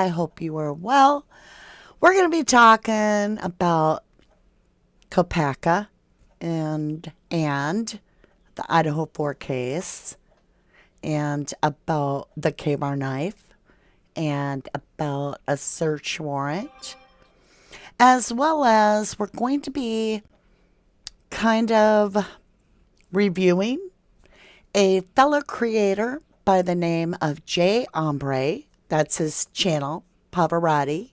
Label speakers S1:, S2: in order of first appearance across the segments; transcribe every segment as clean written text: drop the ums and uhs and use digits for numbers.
S1: I hope you are well. We're going to be talking about Kopaka and the Idaho 4 case and about the Kbar knife and about a search warrant, as well as we're going to be kind of reviewing a fellow creator by the name of EMBREE. That's his channel, Pavarotti's.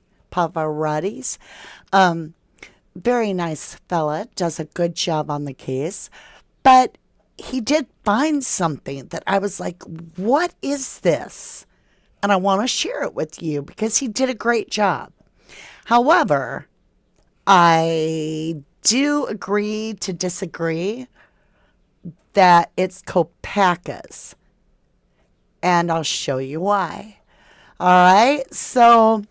S1: Very nice fella, does a good job on the case. But he did find something that I was like, what is this? And I want to share it with you because he did a great job. However, I do agree to disagree that it's Kopaka's. And I'll show you why. All right. So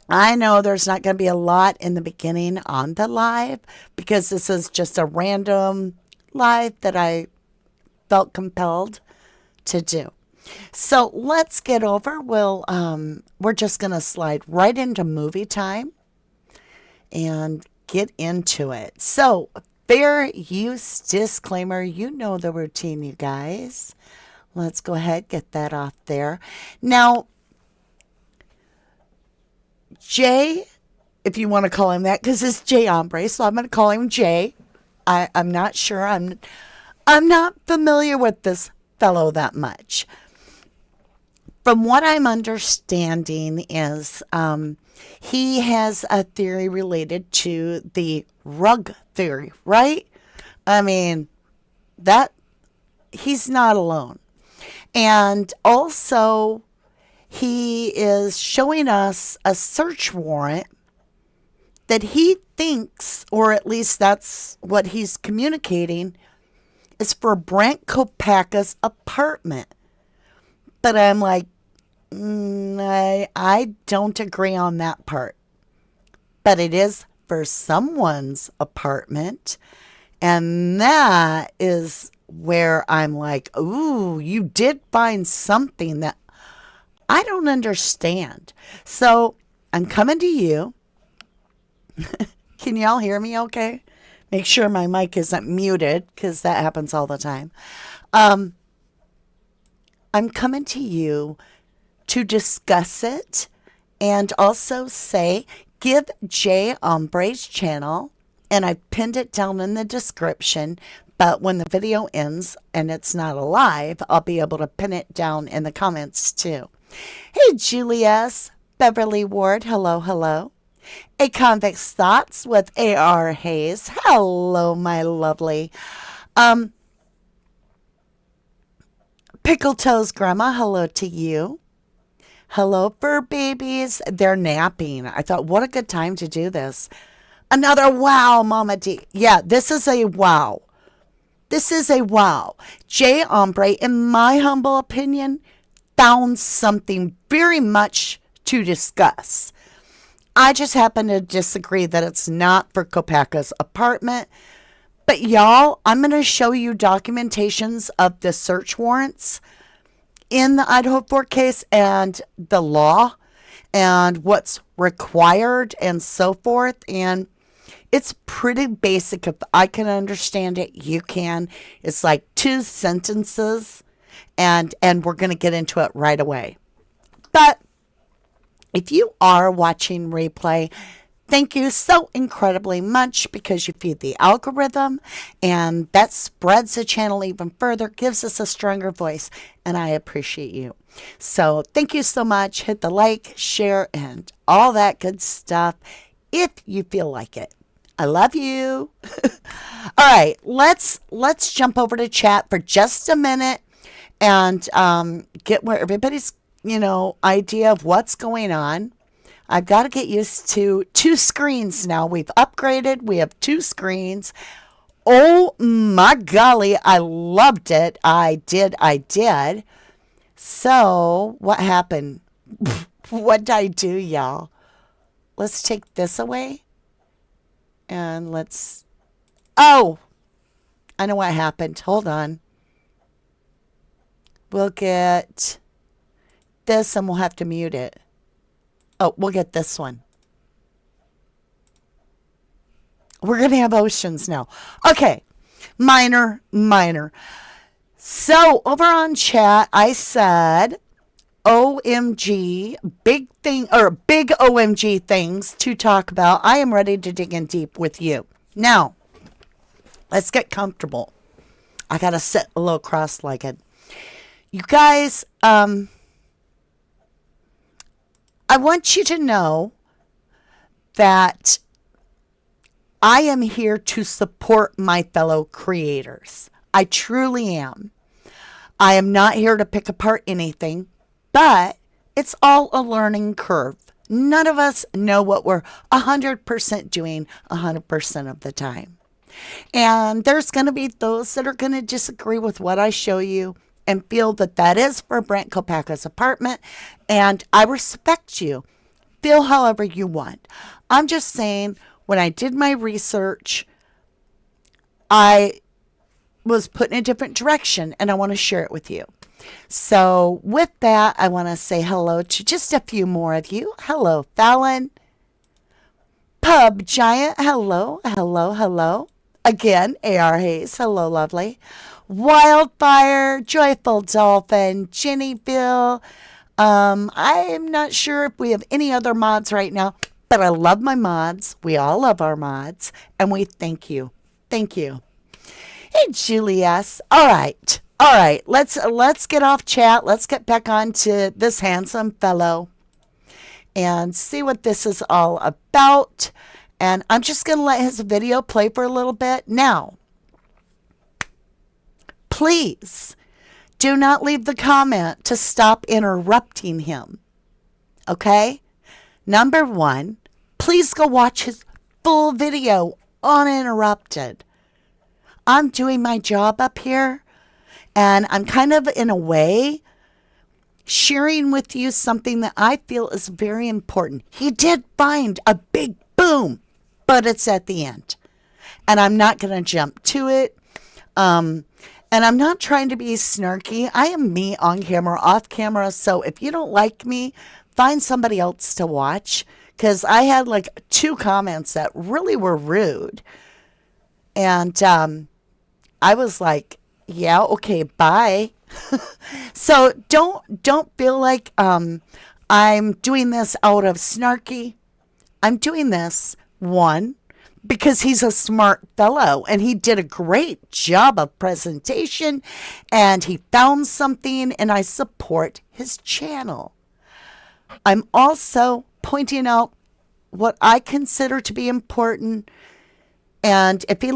S1: I know there's not going to be a lot in the beginning on the live because this is just a random live that I felt compelled to do. So let's get over. We're just going to slide right into movie time and get into it. So fair use disclaimer. You know the routine, you guys. Let's go ahead, get that off there. Now, Jay, if you want to call him that, because it's EMBREE, so I'm going to call him Jay. I'm not sure. I'm not familiar with this fellow that much. From what I'm understanding is he has a theory related to the rug theory, right? I mean, that he's not alone. And also, he is showing us a search warrant that he thinks, or at least that's what he's communicating, is for Brent Kopaka's apartment. But I'm like, I don't agree on that part. But it is for someone's apartment. And that is where I'm like, ooh, you did find something that I don't understand. So I'm coming to you. Can y'all hear me okay? Make sure my mic isn't muted because that happens all the time. I'm coming to you to discuss it and also say, give EMBREE's channel, and I pinned it down in the description. But when the video ends and it's not alive, I'll be able to pin it down in the comments too. Hey, Julius, Beverly Ward, hello, hello. A Convict's Thoughts with A.R. Hayes, hello, my lovely. Pickle Toes Grandma, hello to you. Hello, fur babies. They're napping. I thought, what a good time to do this. Another wow, Mama D. Yeah, this is a wow. This is a wow. EMBREE, in my humble opinion, found something very much to discuss. I just happen to disagree that it's not for Kopaka's apartment. But y'all, I'm going to show you documentations of the search warrants in the Idaho 4 case and the law and what's required and so forth. And it's pretty basic. If I can understand it, you can. It's like 2 sentences, and we're going to get into it right away. But if you are watching replay, thank you so incredibly much because you feed the algorithm, and that spreads the channel even further, gives us a stronger voice, and I appreciate you. So thank you so much. Hit the like, share, and all that good stuff if you feel like it. I love you. All right, let's jump over to chat for just a minute and get where everybody's, idea of what's going on. I've got to get used to 2 screens now. We've upgraded. We have 2 screens. Oh my golly, I loved it. I did. So what happened? What did I do, y'all? Let's take this away. And let's, oh, I know what happened. Hold on. We'll get this and we'll have to mute it. Oh, we'll get this one. We're going to have oceans now. Okay. Minor. So over on chat, I said OMG, big OMG things to talk about. I am ready to dig in deep with you. Now, let's get comfortable. I got to sit a little cross-legged. You guys, I want you to know that I am here to support my fellow creators. I truly am. I am not here to pick apart anything, but it's all a learning curve. None of us know what we're 100% doing 100% of the time. And there's going to be those that are going to disagree with what I show you and feel that that is for Brent Kopacka's apartment. And I respect you. Feel however you want. I'm just saying, when I did my research, I was put in a different direction, and I want to share it with you. So with that, I want to say hello to just a few more of you. Hello, Fallon. Pub Giant, hello. Again, A.R. Hayes, hello, lovely. Wildfire, Joyful Dolphin, Jennyville. I am not sure if we have any other mods right now, but I love my mods. We all love our mods, and we thank you. Thank you. Hey, Julius. All right. Let's get off chat. Let's get back on to this handsome fellow and see what this is all about. And I'm just going to let his video play for a little bit. Now, please do not leave the comment to stop interrupting him. Okay? Number one, please go watch his full video uninterrupted. I'm doing my job up here, and I'm kind of, in a way, sharing with you something that I feel is very important. He did find a big boom, but it's at the end. And I'm not going to jump to it. And I'm not trying to be snarky. I am me on camera, off camera. So if you don't like me, find somebody else to watch. Because I had like 2 comments that really were rude. And I was like, yeah, okay, bye. So don't feel like I'm doing this out of snarky. I'm doing this, one, because he's a smart fellow and he did a great job of presentation and he found something, and I support his channel. I'm also pointing out what I consider to be important, and if he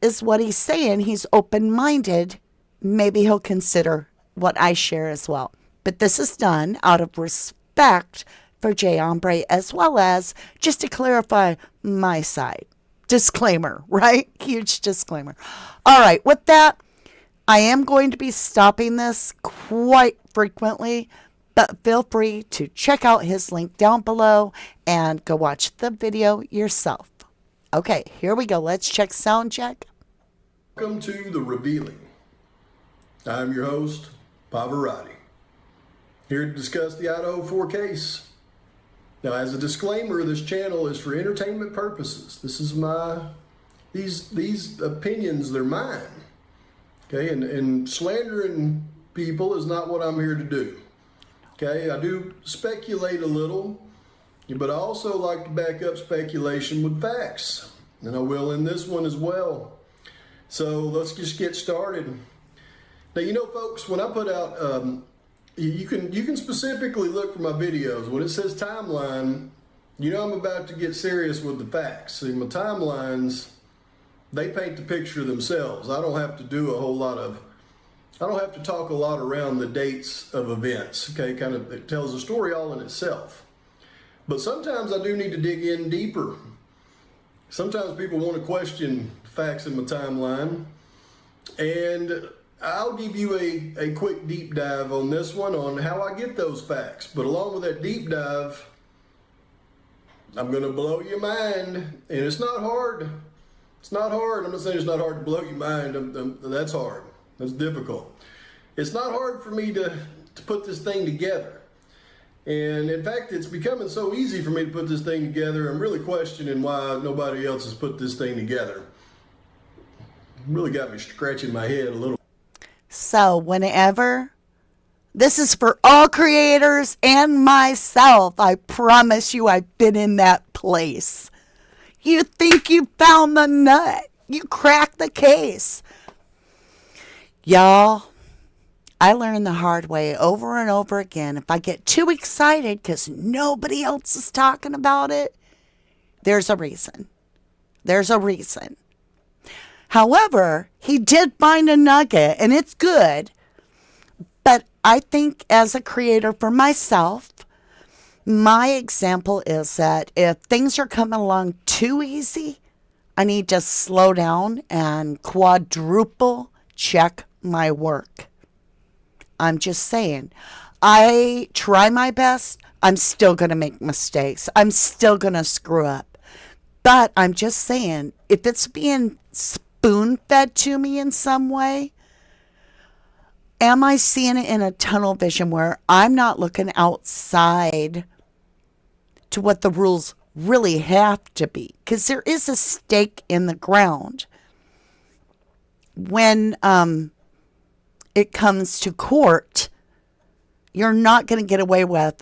S1: is what he's saying, he's open-minded, maybe he'll consider what I share as well. But this is done out of respect for EMBREE, as well as just to clarify my side. Disclaimer, right? Huge disclaimer. All right, with that, I am going to be stopping this quite frequently, but feel free to check out his link down below and go watch the video yourself. Okay, here we go. Let's check sound check.
S2: Welcome to The Revealing. I'm your host, Pavarotti, here to discuss the Idaho 4 case. Now, as a disclaimer, this channel is for entertainment purposes. This is these opinions, they're mine. Okay, and slandering people is not what I'm here to do. Okay, I do speculate a little, but I also like to back up speculation with facts, and I will in this one as well. So let's just get started. Now, you know, folks, when I put out, you can specifically look for my videos. When it says timeline, you know I'm about to get serious with the facts. See, my timelines, they paint the picture themselves. I don't have to do a whole lot of, I don't have to talk a lot around the dates of events. Okay, kind of, it tells a story all in itself. But sometimes I do need to dig in deeper. Sometimes people want to question facts in my timeline, and I'll give you a quick deep dive on this one on how I get those facts. But along with that deep dive, I'm going to blow your mind, and it's not hard. It's not hard. I'm not saying it's not hard to blow your mind. That's hard. That's difficult. It's not hard for me to put this thing together. And in fact, it's becoming so easy for me to put this thing together. I'm really questioning why nobody else has put this thing together. Really got me scratching my head a little.
S1: So whenever, this is for all creators and myself, I promise you I've been in that place. You think you found the nut. You cracked the case. Y'all, I learned the hard way over and over again. If I get too excited because nobody else is talking about it, there's a reason. There's a reason. However, he did find a nugget, and it's good. But I think as a creator for myself, my example is that if things are coming along too easy, I need to slow down and quadruple check my work. I'm just saying, I try my best. I'm still going to make mistakes. I'm still going to screw up. But I'm just saying, if it's being spoon-fed to me in some way, am I seeing it in a tunnel vision where I'm not looking outside to what the rules really have to be? Because there is a stake in the ground when it comes to court. You're not going to get away with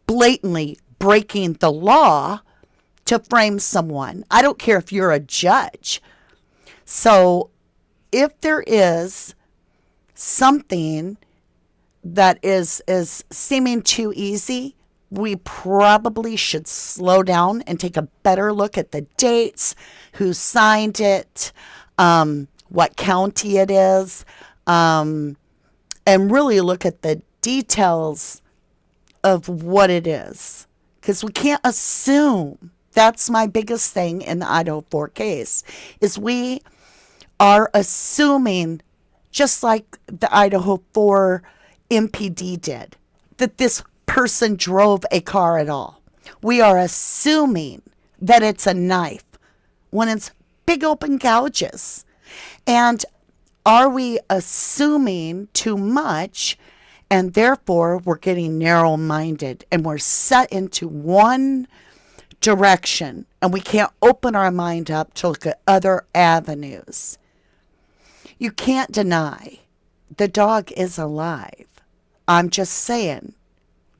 S1: blatantly breaking the law to frame someone. I don't care if you're a judge. So if there is something that is seeming too easy, we probably should slow down and take a better look at the dates, who signed it, what county it is, and really look at the details of what it is. Because we can't assume. That's my biggest thing in the Idaho 4 case, is we are assuming, just like the Idaho 4 MPD did, that this person drove a car at all. We are assuming that it's a knife when it's big open gouges. And are we assuming too much, and therefore we're getting narrow-minded and we're set into one direction and we can't open our mind up to look at other avenues? You can't deny the dog is alive. I'm just saying,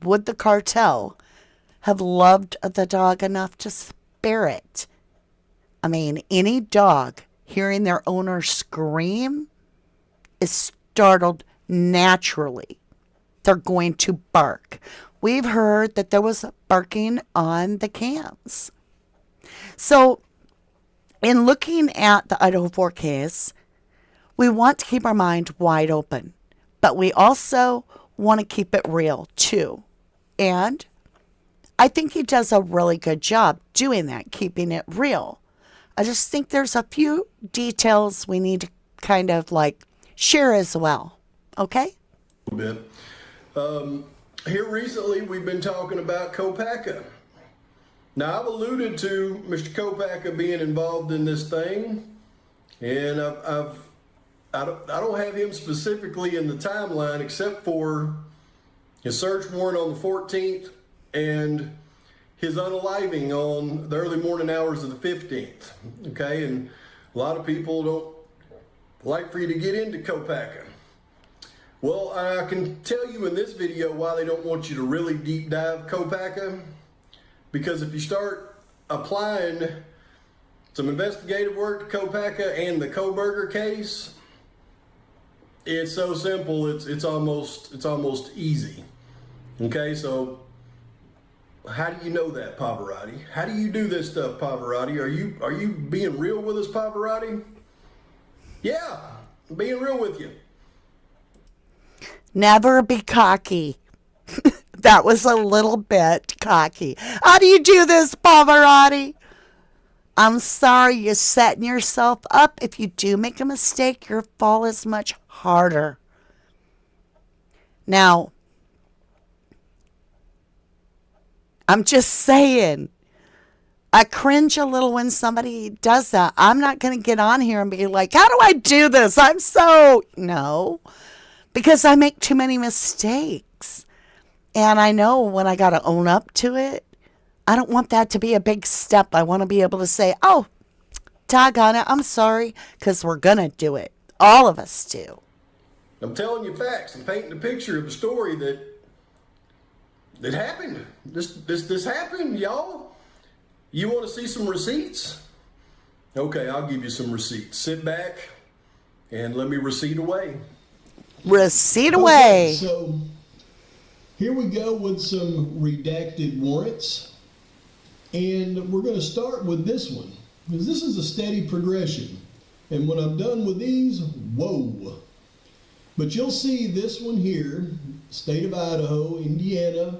S1: would the cartel have loved the dog enough to spare it? I mean, any dog hearing their owner scream is startled naturally. They're going to bark. We've heard that there was barking on the cams. So in looking at the Idaho 4 case, we want to keep our mind wide open, but we also want to keep it real too. And I think he does a really good job doing that, keeping it real. I just think there's a few details we need to kind of like share as well. Okay?
S2: A bit. Here recently we've been talking about Kopaka. Now I've alluded to Mr. Kopaka being involved in this thing, and I don't have him specifically in the timeline except for his search warrant on the 14th and his unaliving on the early morning hours of the 15th. Okay, and a lot of people don't like for you to get into Kopaka. Well, I can tell you in this video why they don't want you to really deep dive Kopaka, because if you start applying some investigative work to Kopaka and the Kohberger case, it's so simple. It's almost easy. Okay, so how do you know that, Pavarotti? How do you do this stuff, Pavarotti? Are you being real with us, Pavarotti? Yeah, I'm being real with you.
S1: Never be cocky. That was a little bit cocky. How do you do this, Pavarotti? I'm sorry, you're setting yourself up. If you do make a mistake, your fall is much harder. Now, I'm just saying, I cringe a little when somebody does that. I'm not going to get on here and be like, how do I do this? No, because I make too many mistakes. And I know when I got to own up to it, I don't want that to be a big step. I want to be able to say, oh, doggone it, I'm sorry, because we're going to do it. All of us do.
S2: I'm telling you facts. I'm painting a picture of a story that happened. This happened, y'all. You want to see some receipts? Okay, I'll give you some receipts. Sit back and let me receipt away.
S1: Receipt away.
S2: Okay, so here we go with some redacted warrants. And we're going to start with this one, because this is a steady progression. And when I'm done with these, whoa. But you'll see this one here, state of Idaho, Indiana,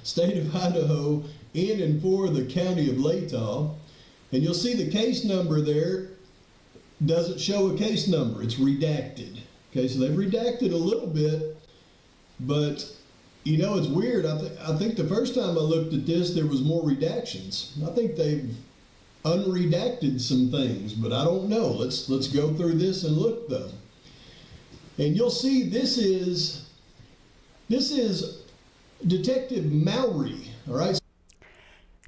S2: state of Idaho, in and for the county of Latah. And you'll see the case number there doesn't show a case number, it's redacted. Okay, so they've redacted a little bit, but you know, it's weird. I think the first time I looked at this, there was more redactions. I think they've unredacted some things, but I don't know. Let's go through this and look though. And you'll see this is Detective Mowry, all right?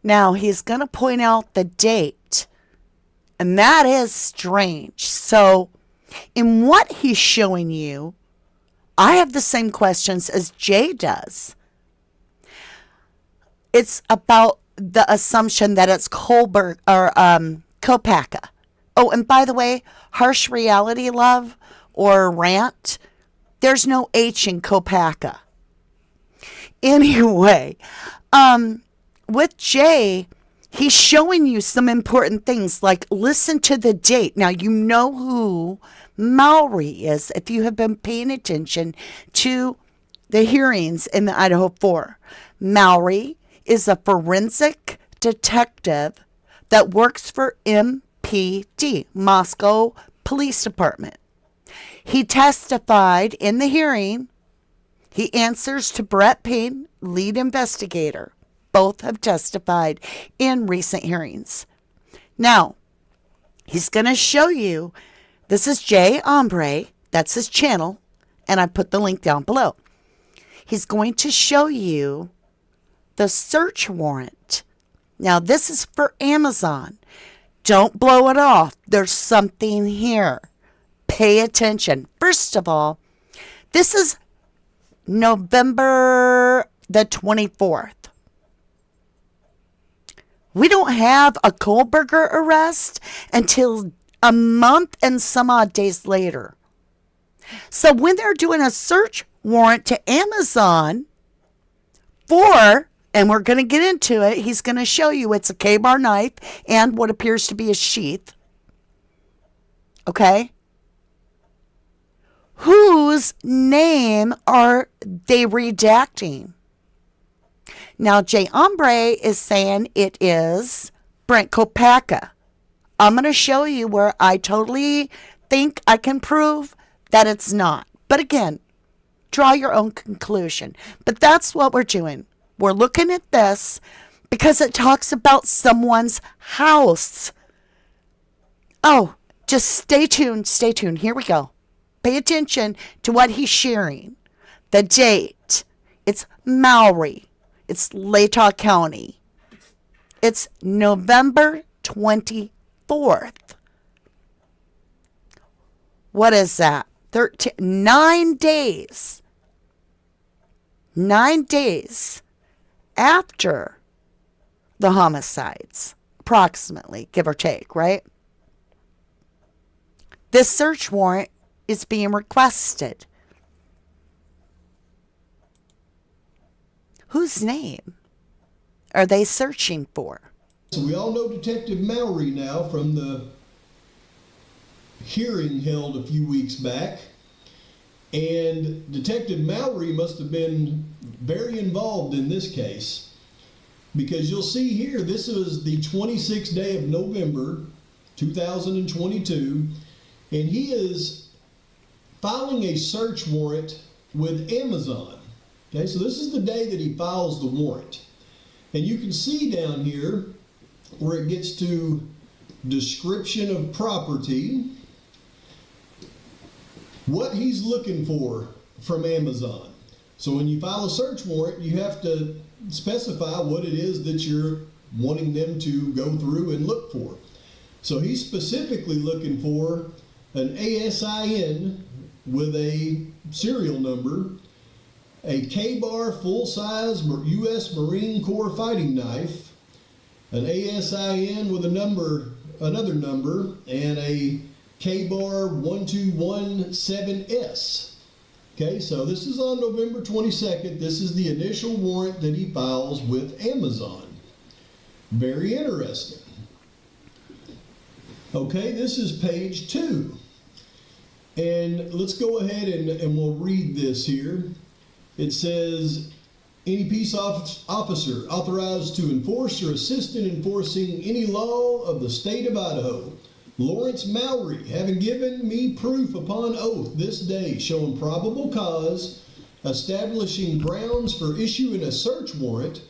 S1: Now he's going to point out the date, and that is strange. So in what he's showing you, I have the same questions as Jay does. It's about the assumption that it's Kbar or Kopaka. Oh, and by the way, harsh reality love or rant, there's no H in Kopaka. Anyway, with Jay, he's showing you some important things, like listen to the date. Now, you know who Mowry is if you have been paying attention to the hearings in the Idaho 4. Mowry is a forensic detective that works for MPD, Moscow Police Department. He testified in the hearing. He answers to Brett Payne, lead investigator. Both have testified in recent hearings. Now, he's going to show you, this is Jay EMBREE, that's his channel, and I put the link down below. He's going to show you the search warrant. Now, this is for Amazon. Don't blow it off. There's something here. Pay attention. First of all, this is November the 24th. We don't have a Kohlberger arrest until a month and some odd days later. So when they're doing a search warrant to Amazon for, and we're going to get into it, he's going to show you it's a Kbar knife and what appears to be a sheath. Okay? Whose name are they redacting? Now, Jay EMBREE is saying it is Brent Kopaka. I'm going to show you where I totally think I can prove that it's not. But again, draw your own conclusion. But that's what we're doing. We're looking at this because it talks about someone's house. Oh, just stay tuned. Stay tuned. Here we go. Pay attention to what he's sharing. The date. It's Mowry. It's Latah County. It's November 24th. What is that? 9 days. 9 days after the homicides, approximately, give or take, right? This search warrant is being requested. Whose name are they searching for?
S2: So we all know Detective Mowry now from the hearing held a few weeks back. And Detective Mowry must have been very involved in this case, because you'll see here, this was the 26th day of November, 2022, and he is filing a search warrant with Amazon. Okay, so this is the day that he files the warrant. And you can see down here where it gets to description of property, what he's looking for from Amazon. So when you file a search warrant, you have to specify what it is that you're wanting them to go through and look for. So he's specifically looking for an ASIN with a serial number, a Kbar full-size U.S. Marine Corps fighting knife, an ASIN with another number, and a Kbar 1217S. Okay, so this is on November 22nd. This is the initial warrant that he files with Amazon. Very interesting. Okay, this is page 2. And let's go ahead and we'll read this here. It says, any peace officer authorized to enforce or assist in enforcing any law of the state of Idaho, Lawrence Mowry, having given me proof upon oath this day showing probable cause, establishing grounds for issuing a search warrant,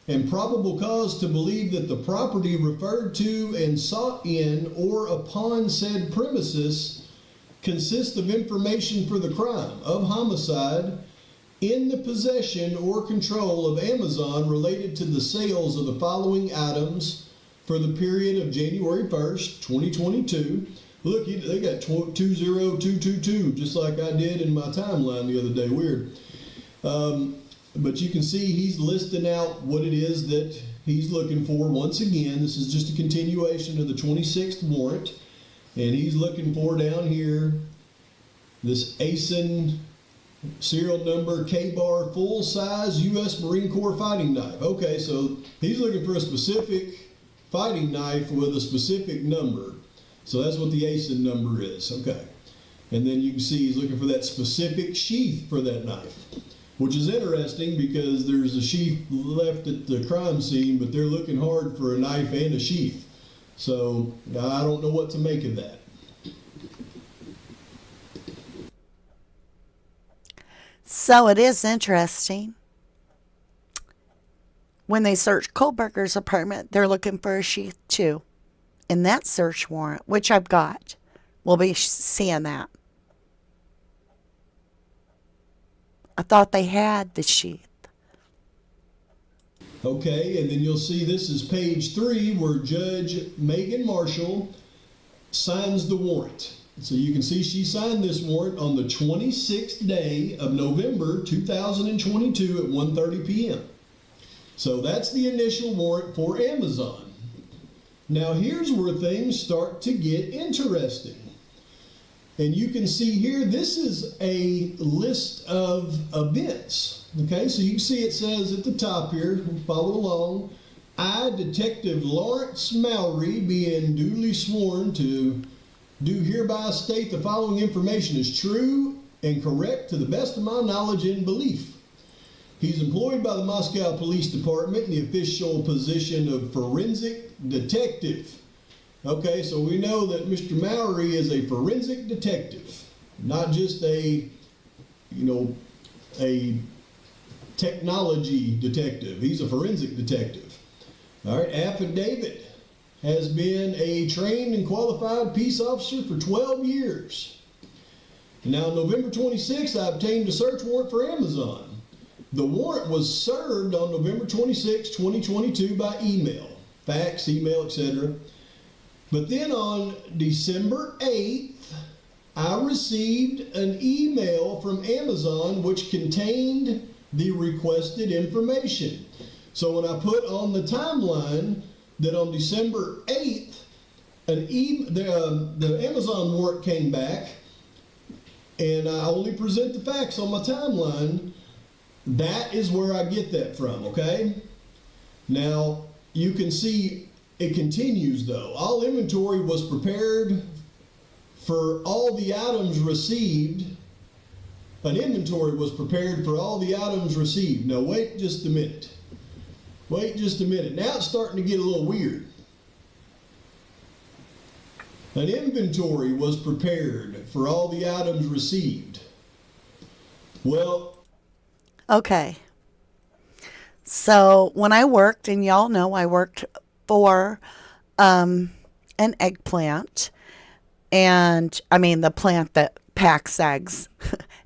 S2: and probable cause to believe that the property referred to and sought in or upon said premises consists of information for the crime of homicide in the possession or control of Amazon related to the sales of the following items for the period of January 1st, 2022. Look, they got 20222, just like I did in my timeline the other day. Weird. But you can see he's listing out what it is that he's looking for. Once again, this is just a continuation of the 26th warrant. And he's looking for down here this ASIN serial number Kbar full-size U.S. Marine Corps fighting knife. Okay, so he's looking for a specific fighting knife with a specific number. So that's what the ASIN number is. Okay. And then you can see he's looking for that specific sheath for that knife, which is interesting because there's a sheath left at the crime scene, but they're looking hard for a knife and a sheath. So I don't know what to make of that.
S1: So it is interesting. When they search Kohlberger's apartment, they're looking for a sheath too. In that search warrant, which I've got, we'll be seeing that. I thought they had the sheath.
S2: Okay, and then you'll see this is page 3 where Judge Megan Marshall signs the warrant. So you can see she signed this warrant on the 26th day of November 2022 at 1:30 p.m. So that's the initial warrant for Amazon. Now here's where things start to get interesting. And you can see here, this is a list of events. Okay, so you can see it says at the top here, follow along, I, Detective Lawrence Mowry, being duly sworn to do hereby state the following information is true and correct to the best of my knowledge and belief. He's employed by the Moscow Police Department in the official position of forensic detective. Okay, so we know that Mr. Mowry is a forensic detective, not just a technology detective. He's a forensic detective. All right, affidavit. Has been a trained and qualified peace officer for 12 years. Now, on November 26th, I obtained a search warrant for Amazon. The warrant was served on November 26, 2022 by email, fax, email, etc. But then on December 8th, I received an email from Amazon which contained the requested information. So when I put on the timeline that on December 8th, the Amazon warrant came back, and I only present the facts on my timeline, that is where I get that from, okay? Now, you can see it continues though. All inventory was prepared for all the items received. An inventory was prepared for all the items received. Now wait just a minute. Wait just a minute. Now it's starting to get a little weird. An inventory was prepared for all the items received. Well,
S1: Okay. So when I worked, and y'all know I worked for an eggplant, and I mean the plant that PAX eggs,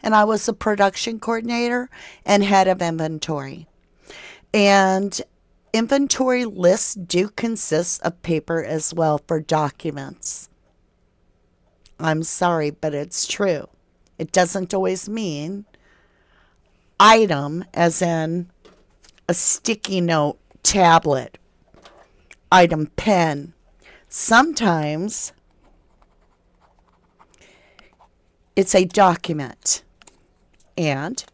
S1: and I was a production coordinator and head of inventory. And inventory lists do consist of paper as well for documents. I'm sorry, but it's true. It doesn't always mean item as in a sticky note tablet, item pen. Sometimes it's a document. And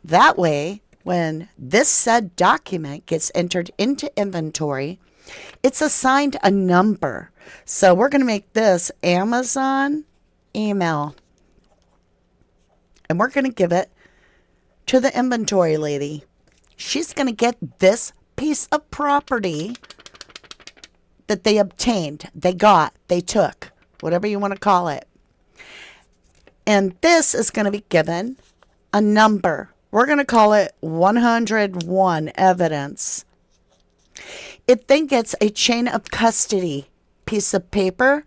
S1: that way, when this said document gets entered into inventory, it's assigned a number. So we're going to make this Amazon email. And we're going to give it to the inventory lady. She's going to get this piece of property that they obtained, they got, they took, whatever you want to call it. And this is going to be given a number. We're going to call it 101 evidence. It then gets a chain of custody piece of paper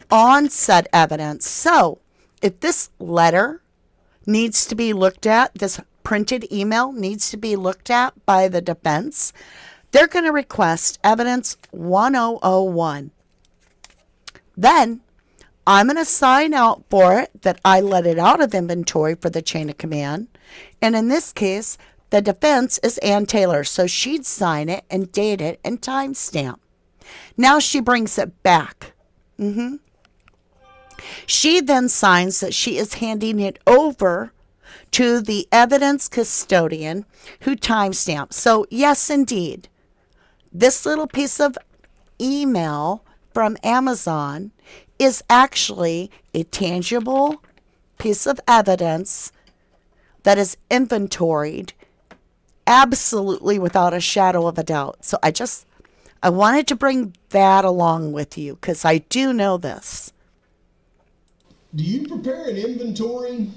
S1: on said evidence. So if this letter needs to be looked at, this printed email needs to be looked at by the defense, they're going to request evidence 1001. Then I'm going to sign out for it that I let it out of inventory for the chain of command. And in this case, the defense is Ann Taylor, so she'd sign it and date it and timestamp. Now she brings it back. She then signs that she is handing it over to the evidence custodian who timestamps. So yes, indeed, this little piece of email from Amazon is actually a tangible piece of evidence that is inventoried absolutely without a shadow of a doubt. So I wanted to bring that along with you because I do know this.
S2: Do you prepare an inventory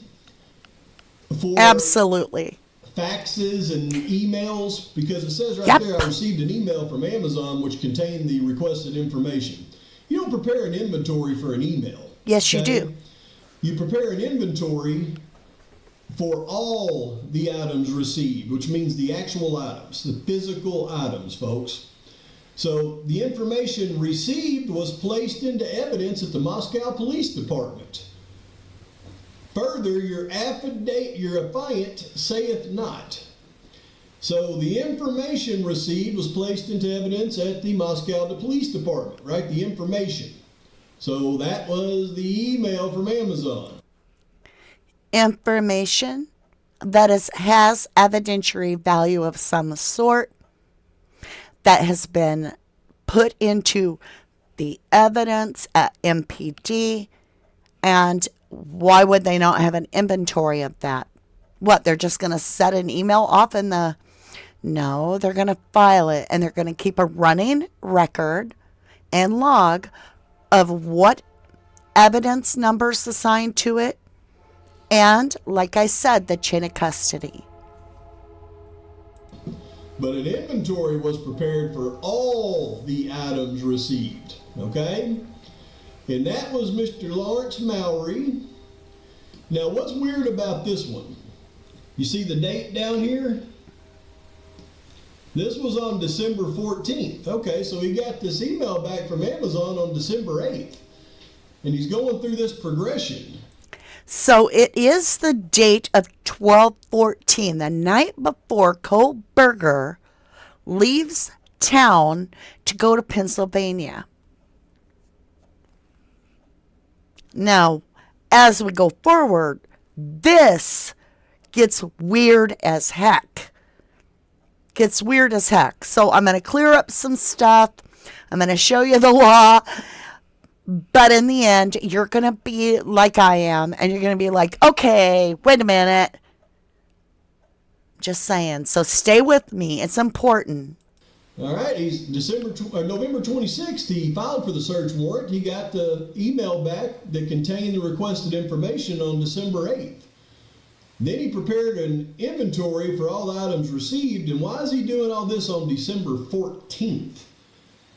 S2: for
S1: Absolutely.
S2: faxes and emails? Because it says right there, I received an email from Amazon which contained the requested information. You don't prepare an inventory for an email.
S1: Yes, you do.
S2: You prepare an inventory for all the items received, which means the actual items, the physical items, folks. So the information received was placed into evidence at the Moscow Police Department. Further, your affiant saith not. So the information received was placed into evidence at the Moscow Police Department, right? The information. So that was the email from Amazon.
S1: Information that has evidentiary value of some sort that has been put into the evidence at MPD. And why would they not have an inventory of that? What, they're just going to set an email off in the... No, they're going to file it, and they're going to keep a running record and log of what evidence numbers assigned to it. And, like I said, the chain of custody.
S2: But an inventory was prepared for all the items received, okay? And that was Mr. Lawrence Mowry. Now, what's weird about this one? You see the date down here? This was on December 14th. Okay, so he got this email back from Amazon on December 8th. And he's going through this progression.
S1: So it is the date of 12/14, the night before Cole Berger leaves town to go to Pennsylvania. Now, as we go forward, this gets weird as heck. So I'm going to clear up some stuff. I'm going to show you the law. But in the end, you're going to be like I am. And you're going to be like, okay, wait a minute. Just saying. So stay with me. It's important.
S2: All right. He's November 26th, he filed for the search warrant. He got the email back that contained the requested information on December 8th. Then he prepared an inventory for all the items received. And why is he doing all this on December 14th?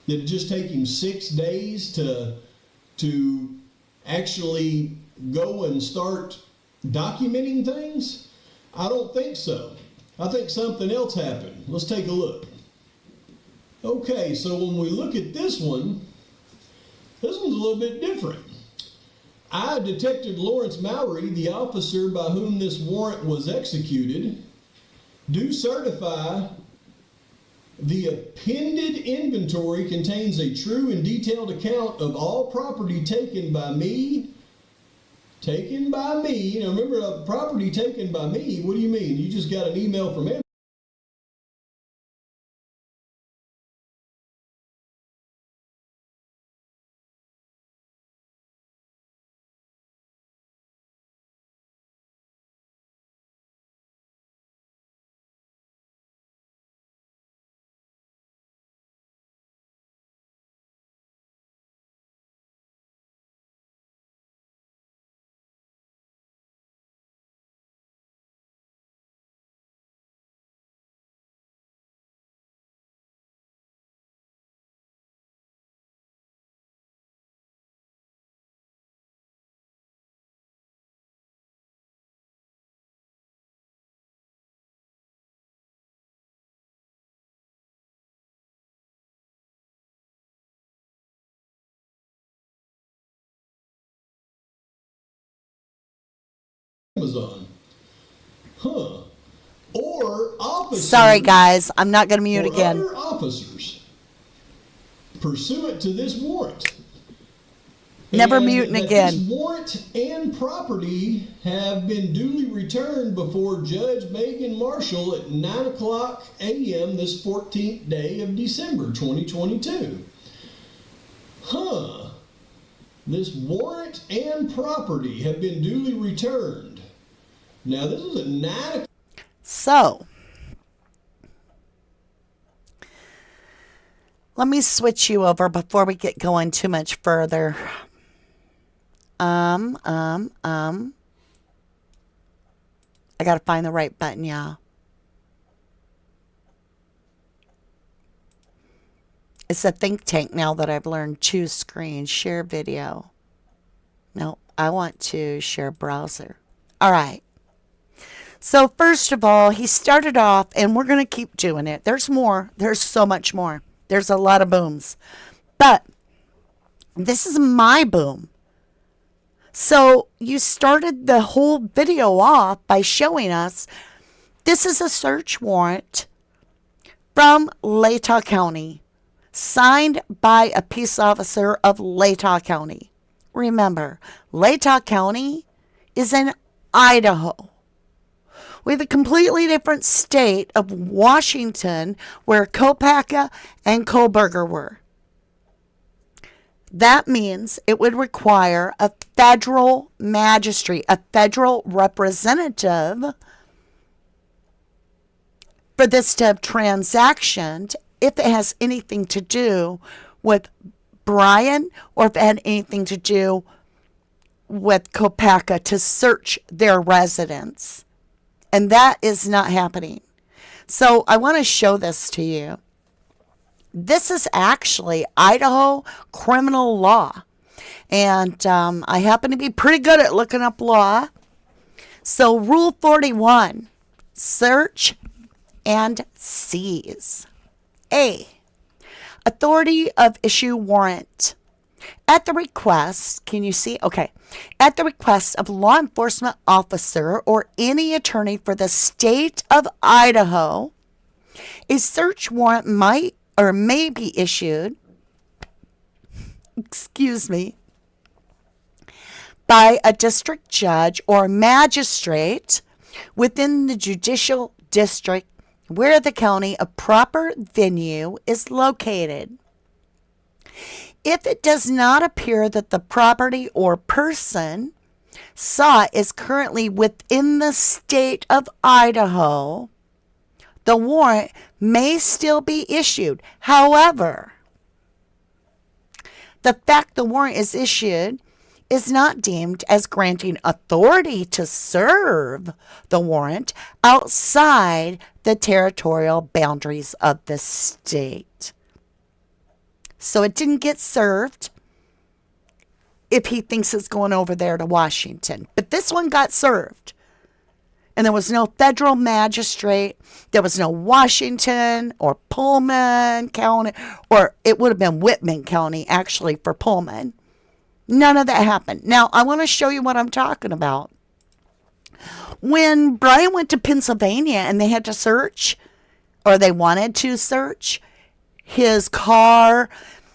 S2: Did it just take him 6 days to actually go and start documenting things? I don't think so. I think something else happened. Let's take a look. Okay, so when we look at this one's a little bit different. I, Detective Lawrence Mowry, the officer by whom this warrant was executed, do certify the appended inventory contains a true and detailed account of all property taken by me. Taken by me. Now remember, property taken by me, what do you mean? You just got an email from Amazon. Huh. Or officers.
S1: Sorry, guys. I'm not going to mute again.
S2: Other officers pursuant to this warrant.
S1: Never muting again.
S2: This warrant and property have been duly returned before Judge Megan Marshall at 9:00 a.m. this 14th day of December 2022. Huh. This warrant and property have been duly returned. Now, this is at 9:00.
S1: So, let me switch you over before we get going too much further. I gotta find the right button, y'all. It's a think tank now that I've learned. Choose screen, share video. No, I want to share browser. All right. So first of all, he started off, and we're going to keep doing it. There's more. There's so much more. There's a lot of booms. But this is my boom. So you started the whole video off by showing us this is a search warrant from Latah County, signed by a peace officer of Latah County. Remember, Latah County is in Idaho. We have a completely different state of Washington where Kopaka and Koberger were. That means it would require a federal magistrate, a federal representative, for this to have transactioned if it has anything to do with Brian or if it had anything to do with Kopaka to search their residence. And that is not happening. So I want to show this to you. This is actually Idaho criminal law. And I happen to be pretty good at looking up law. So Rule 41, search and seize. A, authority of issue warrant. At the request, can you see? Okay. At the request of law enforcement officer or any attorney for the state of Idaho, a search warrant might or may be issued, by a district judge or magistrate within the judicial district where the county a proper venue is located. If it does not appear that the property or person sought is currently within the state of Idaho, the warrant may still be issued. However, the fact the warrant is issued is not deemed as granting authority to serve the warrant outside the territorial boundaries of the state. So it didn't get served. if he thinks it's going over there to Washington. But this one got served. And there was no federal magistrate. There was no Washington or Pullman County, or it would have been Whitman County, actually, for Pullman. None of that happened. Now, I want to show you what I'm talking about. When Brian went to Pennsylvania and they had to search, or they wanted to search, his car,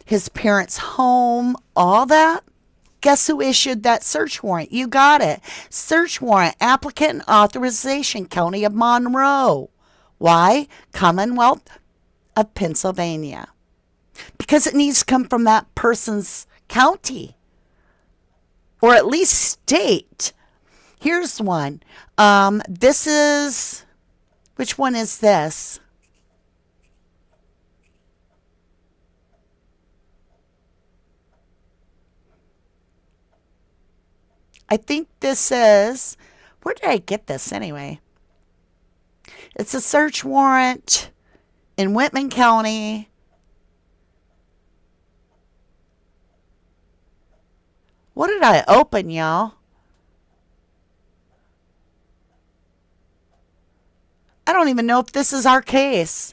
S1: his parents' home, all that, guess who issued that search warrant? You got it. Search warrant, applicant and authorization, County of Monroe. Why? Commonwealth of Pennsylvania. Because it needs to come from that person's county. Or at least state. Here's one. This is, which one is this? I think this is, where did I get this anyway? It's a search warrant in Whitman County. What did I open, y'all? I don't even know if this is our case.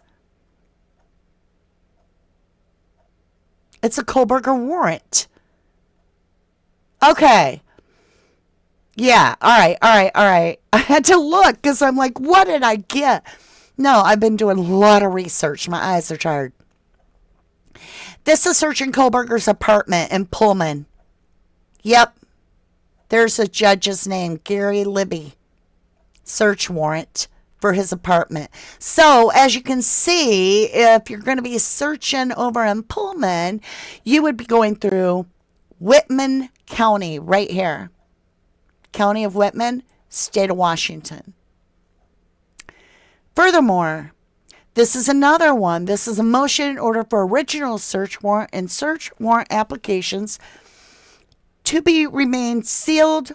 S1: It's a Kohlberger warrant. Okay. Yeah, all right. I had to look because I'm like, what did I get? No, I've been doing a lot of research. My eyes are tired. This is searching Kohlberger's apartment in Pullman. Yep. There's a judge's name, Gary Libby. Search warrant for his apartment. So, as you can see, if you're going to be searching over in Pullman, you would be going through Whitman County right here. County of Whitman, State of Washington. Furthermore, this is another one. This is a motion in order for original search warrant and search warrant applications to be remain sealed,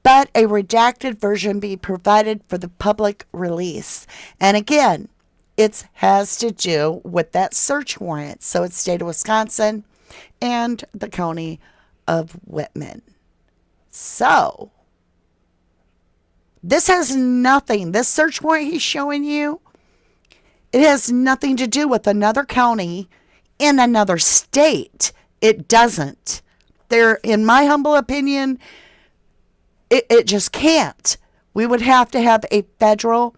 S1: but a redacted version be provided for the public release. And again, it has to do with that search warrant. So it's State of Wisconsin and the County of Whitman. So, this has nothing, this search warrant he's showing you, it has nothing to do with another county in another state. It doesn't. There, in my humble opinion, it just can't. We would have to have a federal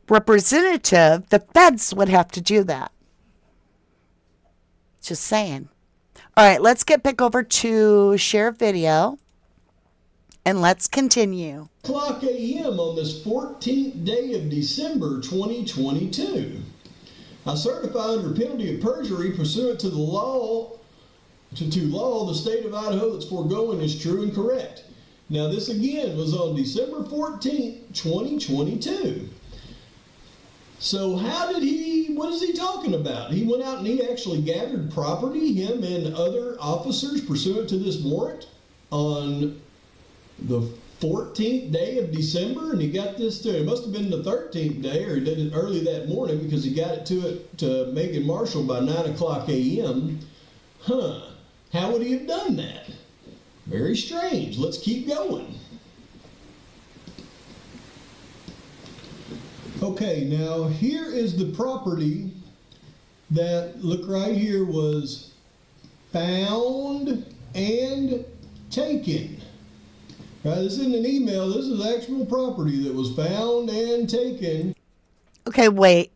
S1: representative. The feds would have to do that. Just saying. All right, let's get back over to share video. And let's continue.
S2: O'clock a.m. on this 14th day of December 2022. I certify under penalty of perjury pursuant to the law, the state of Idaho that's foregoing is true and correct. Now this again was on December 14th, 2022. So what is he talking about? He went out and he actually gathered property, him and other officers pursuant to this warrant on the 14th day of December, and he got this to, it must have been the 13th day, or he did it early that morning because he got it to Megan Marshall by 9 o'clock a.m. How would he have done that? Very strange. Let's keep going. Okay, now here is the property that, look right here, was found and taken. Right, this isn't an email, this is actual property that was found and taken.
S1: Okay, wait.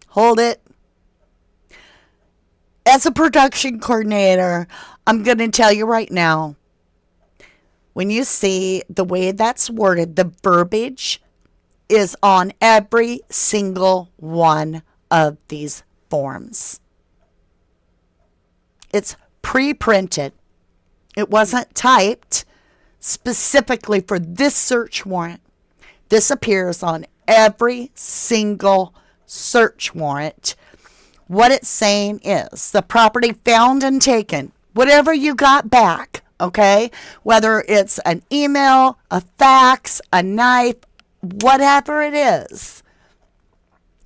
S1: Hold it. As a production coordinator, I'm going to tell you right now, when you see the way that's worded, the verbiage is on every single one of these forms. It's pre-printed. It wasn't typed specifically for this search warrant. This appears on every single search warrant. What it's saying is the property found and taken, whatever you got back, okay? Whether it's an email, a fax, a knife, whatever it is,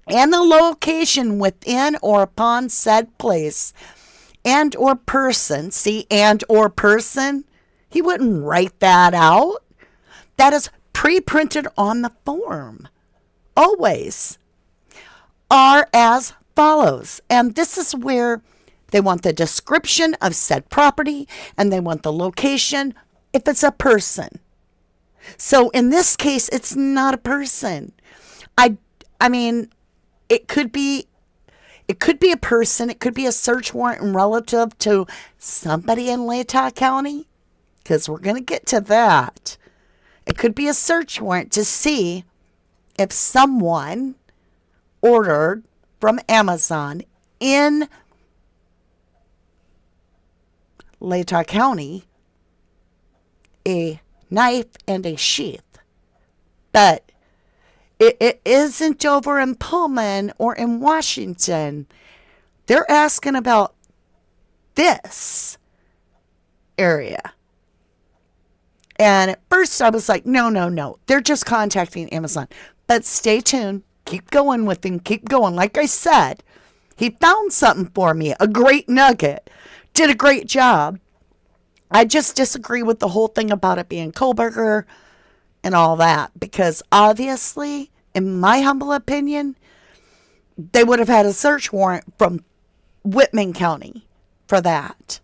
S1: and the location within or upon said place and or person. See, and or person. He wouldn't write that out. That is pre-printed on the form. Always. Are as follows. And this is where they want the description of said property and they want the location if it's a person. So in this case, it's not a person. I mean, it could be a person. It could be a search warrant relative to somebody in Latah County, because we're going to get to that. It could be a search warrant to see if someone ordered from Amazon in Latah County a knife and a sheath. But it isn't over in Pullman or in Washington. They're asking about this area. And at first I was like, no. They're just contacting Amazon. But stay tuned. Keep going with him. Keep going. Like I said, he found something for me. A great nugget. Did a great job. I just disagree with the whole thing about it being Kohlberger and all that. Because obviously, in my humble opinion, they would have had a search warrant from Whitman County for that.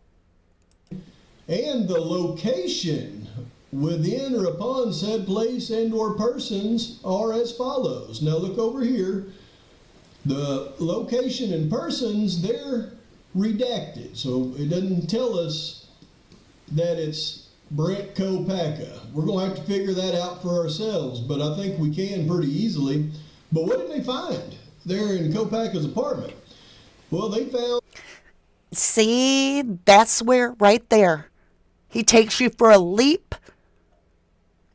S2: And the location within or upon said place and or persons are as follows. Now look over here. The location and persons, they're redacted. So it doesn't tell us that it's Brent Kopaka. We're going to have to figure that out for ourselves, but I think we can pretty easily. But what did they find there in Kopaka's apartment? Well, they found...
S1: See, that's where, right there, he takes you for a leap.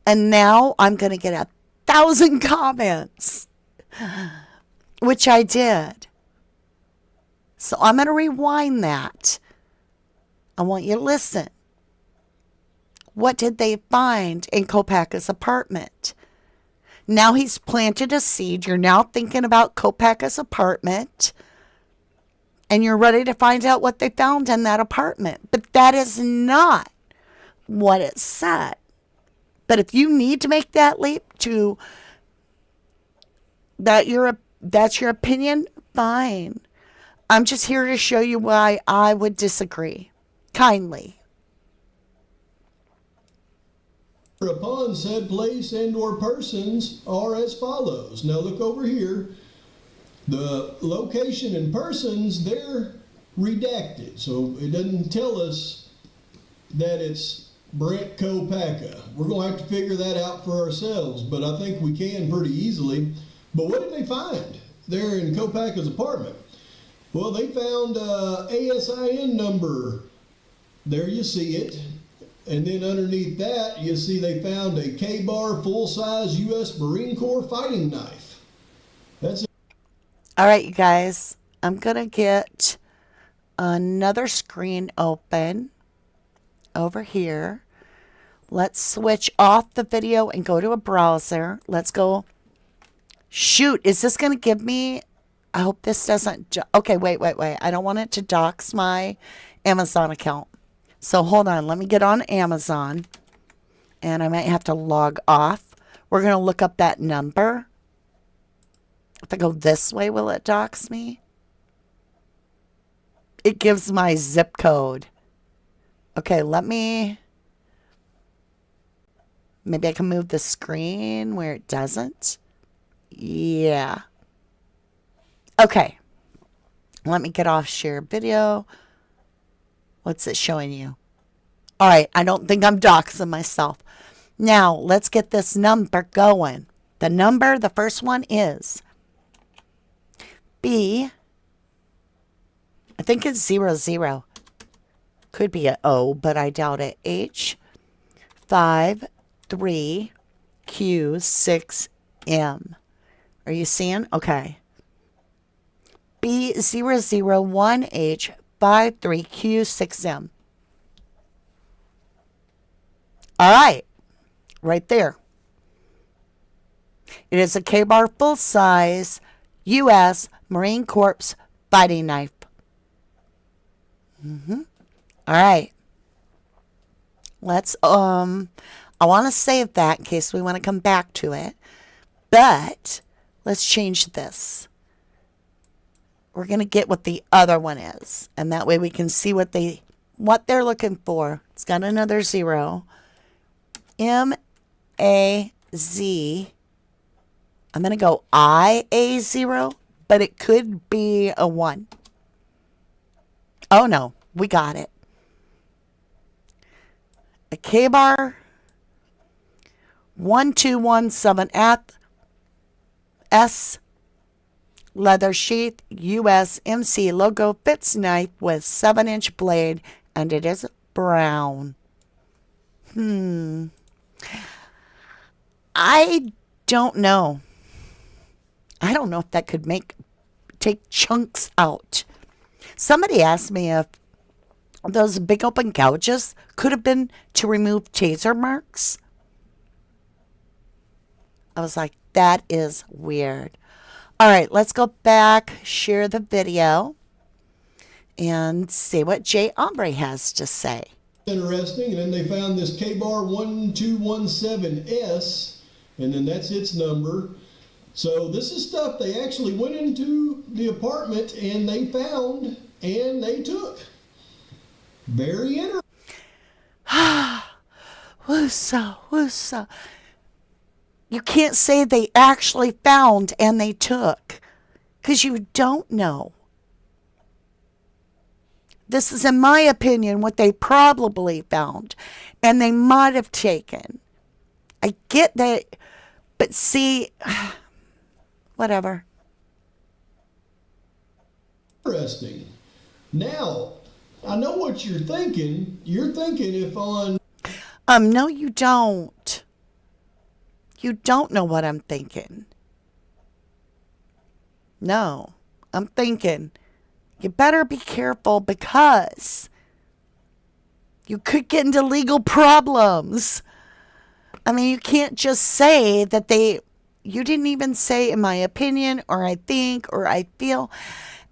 S1: And now I'm going to get 1,000 comments, which I did. So I'm going to rewind that. I want you to listen. What did they find in Kopaka's apartment? Now he's planted a seed. You're now thinking about Kopaka's apartment. And you're ready to find out what they found in that apartment. But that is not what it said. But if you need to make that leap to that's your opinion, fine. I'm just here to show you why I would disagree. Kindly.
S2: Upon said place and or persons are as follows. Now look over here. The location and persons, they're redacted. So it doesn't tell us that it's Brent Kopaka. We're going to have to figure that out for ourselves, but I think we can pretty easily. But what did they find there in Kopaka's apartment? Well, they found ASIN number. There you see it. And then underneath that, you see they found a Kbar full-size U.S. Marine Corps fighting knife. That's it.
S1: All right, you guys. I'm going to get another screen open over here. Let's switch off the video and go to a browser. Let's go. Shoot, is this going to give me... I hope this doesn't... Okay, wait. I don't want it to dox my Amazon account. So hold on, let me get on Amazon, and I might have to log off. We're going to look up that number. If I go this way, will it dox me? It gives my zip code. Okay, maybe I can move the screen where it doesn't. Yeah. Okay. Let me get off share video. What's it showing you? All right, I don't think I'm doxing myself. Now, let's get this number going. The number, the first one is B. I think it's 00. Could be an O, but I doubt it. H53Q6M. Are you seeing? Okay. B001H53Q6M. All right. Right there. It is a Kbar full-size U.S. Marine Corps fighting knife. All right. Let's I want to save that in case we want to come back to it. But let's change this. We're going to get what the other one is, and that way we can see what they're looking for. It's got another 0. M-A-Z. I'm going to go I-A-0, but it could be a 1. Oh, no. We got it. A Kbar 1217F S leather sheath USMC logo fits knife with 7-inch blade, and it is brown. I don't know. I don't know if that could take chunks out. Somebody asked me if those big open gouges could have been to remove taser marks. I was like, that is weird. All right, let's go back, share the video, and see what Jay EMBREE has to say.
S2: Interesting, and then they found this Kbar 1217S, and then that's its number. So this is stuff they actually went into the apartment and they found and they took. Very interesting.
S1: Woosah. You can't say they actually found and they took, because you don't know. This is, in my opinion, what they probably found, and they might have taken. I get that, but see, whatever.
S2: Interesting. Now, I know what you're thinking. You're thinking if on...
S1: No, you don't. You don't know what I'm thinking. No, I'm thinking you better be careful, because you could get into legal problems. I mean, you can't just say that you didn't even say, in my opinion, or I think, or I feel.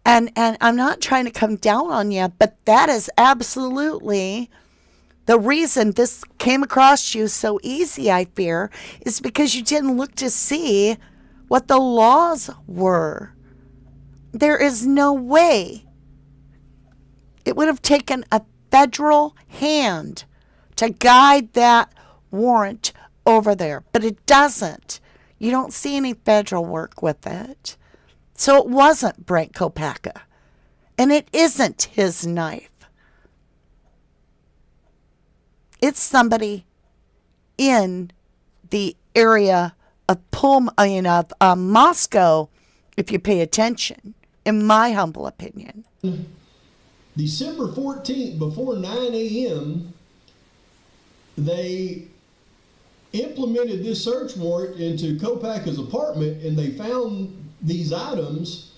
S1: And I'm not trying to come down on you, but that is absolutely the reason this came across you so easy, I fear, is because you didn't look to see what the laws were. There is no way. It would have taken a federal hand to guide that warrant over there, but it doesn't. You don't see any federal work with it. So it wasn't Brent Kopacka, and it isn't his knife. It's somebody in the area of Moscow, if you pay attention, in my humble opinion.
S2: December 14th, before 9 a.m., they implemented this search warrant into Kopacka's apartment, and they found these items.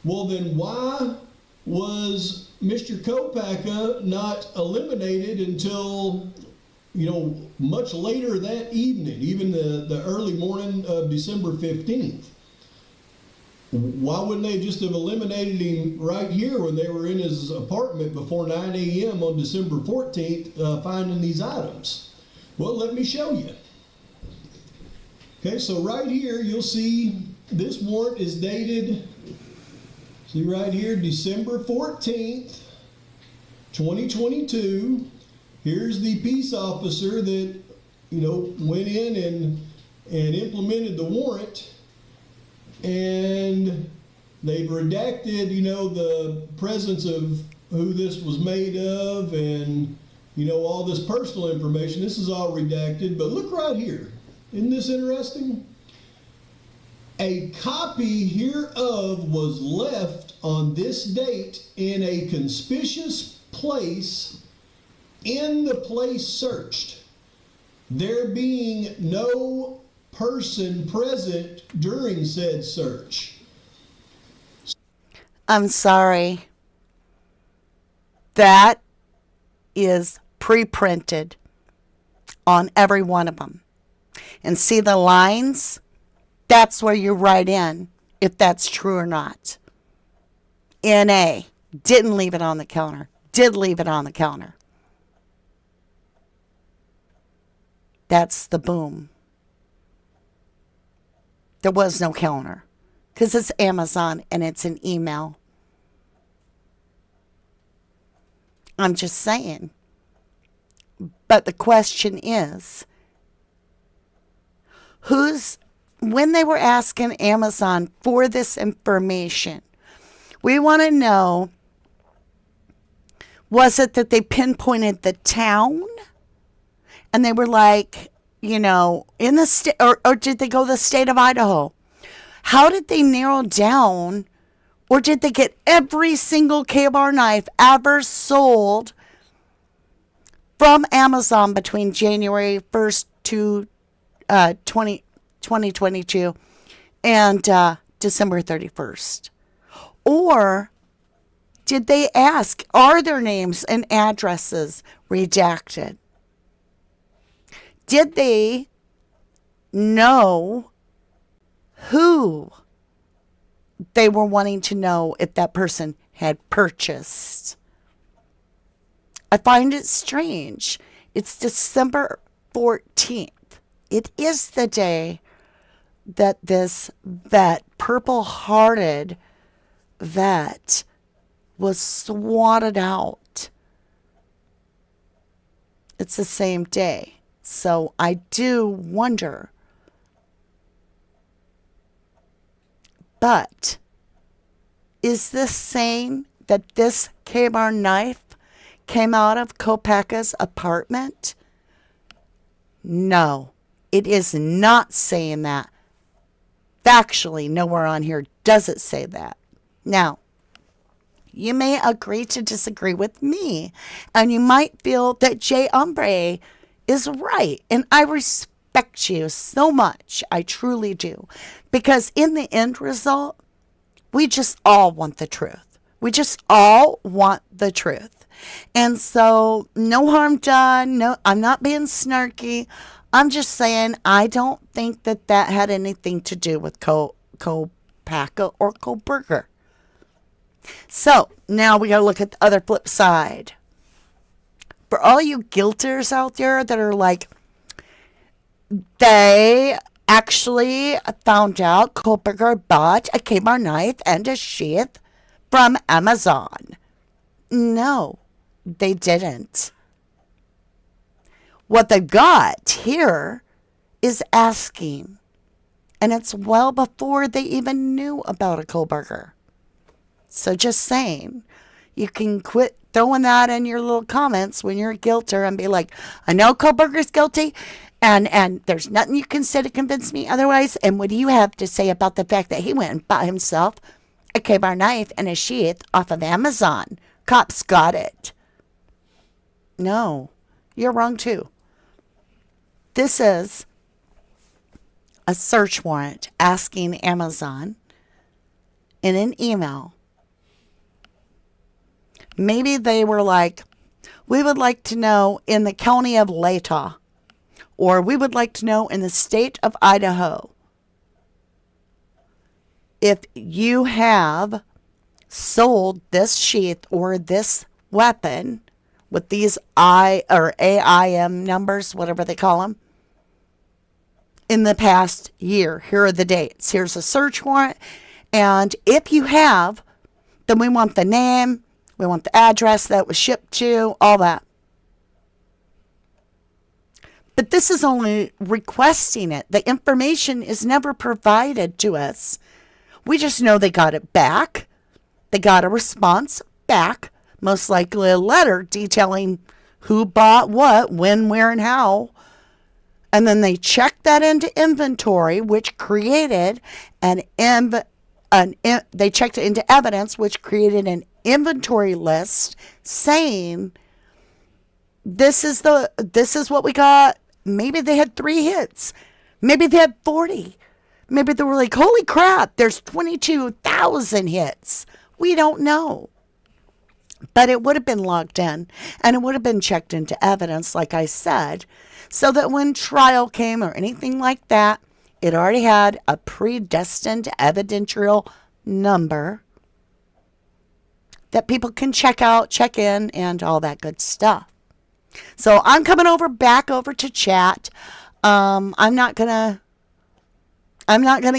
S2: Well, then why was Mr. Kopacka not eliminated until, much later that evening, even the early morning of December 15th? Why wouldn't they just have eliminated him right here when they were in his apartment before 9 a.m. on December 14th, finding these items? Well, let me show you. Okay, so right here you'll see this warrant is dated, see right here, December 14th, 2022. Here's the peace officer that, went in and implemented the warrant. And they've redacted, the presence of who this was made of and, all this personal information. This is all redacted, but look right here. Isn't this interesting? A copy hereof was left on this date in a conspicuous place in the place searched, there being no person present during said search.
S1: I'm sorry. That is pre-printed on every one of them. And see the lines? That's where you write in if that's true or not. NA. Didn't leave it on the counter. Did leave it on the counter. That's the boom. There was no counter because it's Amazon and it's an email. I'm just saying. But the question is, when they were asking Amazon for this information, we want to know, was it that they pinpointed the town? And they were like, in the state, or did they go to the state of Idaho? How did they narrow down, or did they get every single Kbar knife ever sold from Amazon between January 1st to 2022 and December 31st? Or did they ask, are their names and addresses redacted? Did they know who they were wanting to know if that person had purchased? I find it strange. It's December 14th. It is the day that this vet, purple-hearted vet, was swatted out. It's the same day. So I do wonder. But is this saying that this Kbar knife came out of Kopeka's apartment? No, it is not saying that. Factually, nowhere on here does it say that. Now, you may agree to disagree with me, and you might feel that EMBREE is right, and I respect you so much. I truly do, because in the end result, we just all want the truth. We just all want the truth. And so, no harm done. No, I'm not being snarky. I'm just saying I don't think that had anything to do with Kopeka or Kohberger. So, now we got to look at the other flip side. For all you guilters out there that are like, they actually found out Kohberger bought a Kbar knife and a sheath from Amazon. No, they didn't. What they got here is asking, and it's well before they even knew about a Kohberger. So just saying, you can quit throwing that in your little comments when you're a guilter and be like, I know Kohberger's guilty, and there's nothing you can say to convince me otherwise. And what do you have to say about the fact that he went and bought himself a Kbar knife and a sheath off of Amazon? Cops got it. No, you're wrong too. This is a search warrant asking Amazon in an email. Maybe they were like, we would like to know in the county of Utah, or we would like to know in the state of Idaho if you have sold this sheath or this weapon with these AIM numbers, whatever they call them, in the past year. Here are the dates. Here's a search warrant. And if you have, then we want the name, we want the address that was shipped to, all that. But this is only requesting it. The information is never provided to us. We just know they got it back. They got a response back, most likely a letter detailing who bought what, when, where, and how. And then they checked that into inventory, which created they checked it into evidence, which created an inventory list saying, this is what we got. Maybe they had 3 hits. Maybe they had 40. Maybe they were like, holy crap, there's 22,000 hits. We don't know. But it would have been logged in, and it would have been checked into evidence, like I said, so that when trial came or anything like that, it already had a predestined evidential number that people can check out, check in, and all that good stuff. So I'm coming back over to chat. I'm not gonna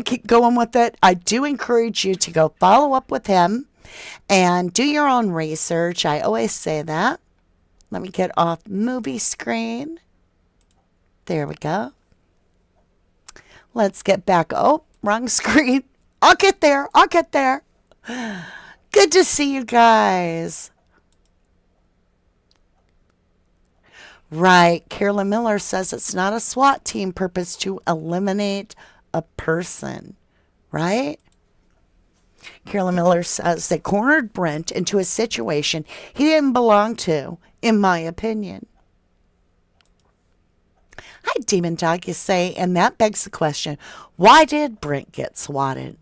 S1: keep going with it. I do encourage you to go follow up with him and do your own research. I always say that. Let me get off movie screen. There we go. Let's get back. Oh, wrong screen. I'll get there. Good to see you guys. Right. Carolyn Miller says it's not a SWAT team purpose to eliminate a person. Right? Carolyn Miller says they cornered Brent into a situation he didn't belong to, in my opinion. Hi, Demon Dog, you say, and that begs the question, why did Brent get swatted?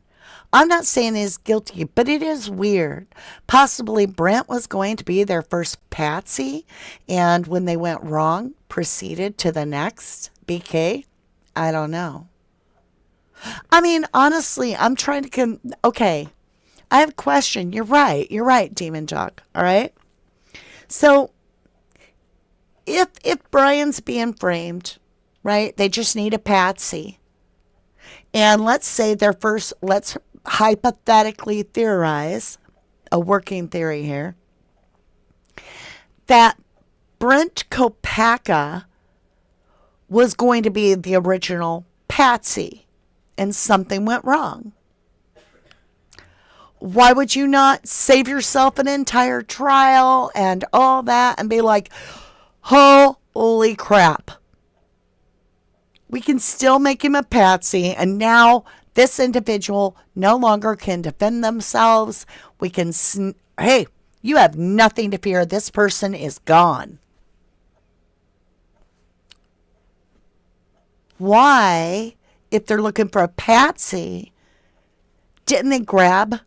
S1: I'm not saying he's guilty, but it is weird. Possibly Brent was going to be their first patsy, and when they went wrong, proceeded to the next BK? I don't know. I mean, honestly, I'm trying to... Okay, I have a question. You're right, Demon Dog, all right? So, if Brian's being framed, right, they just need a patsy. And let's say let's hypothetically theorize, a working theory here, that Brent Kopacka was going to be the original patsy and something went wrong. Why would you not save yourself an entire trial and all that and be like, holy crap, we can still make him a patsy, and now this individual no longer can defend themselves. We can, hey, you have nothing to fear. This person is gone. Why, if they're looking for a patsy, didn't they grab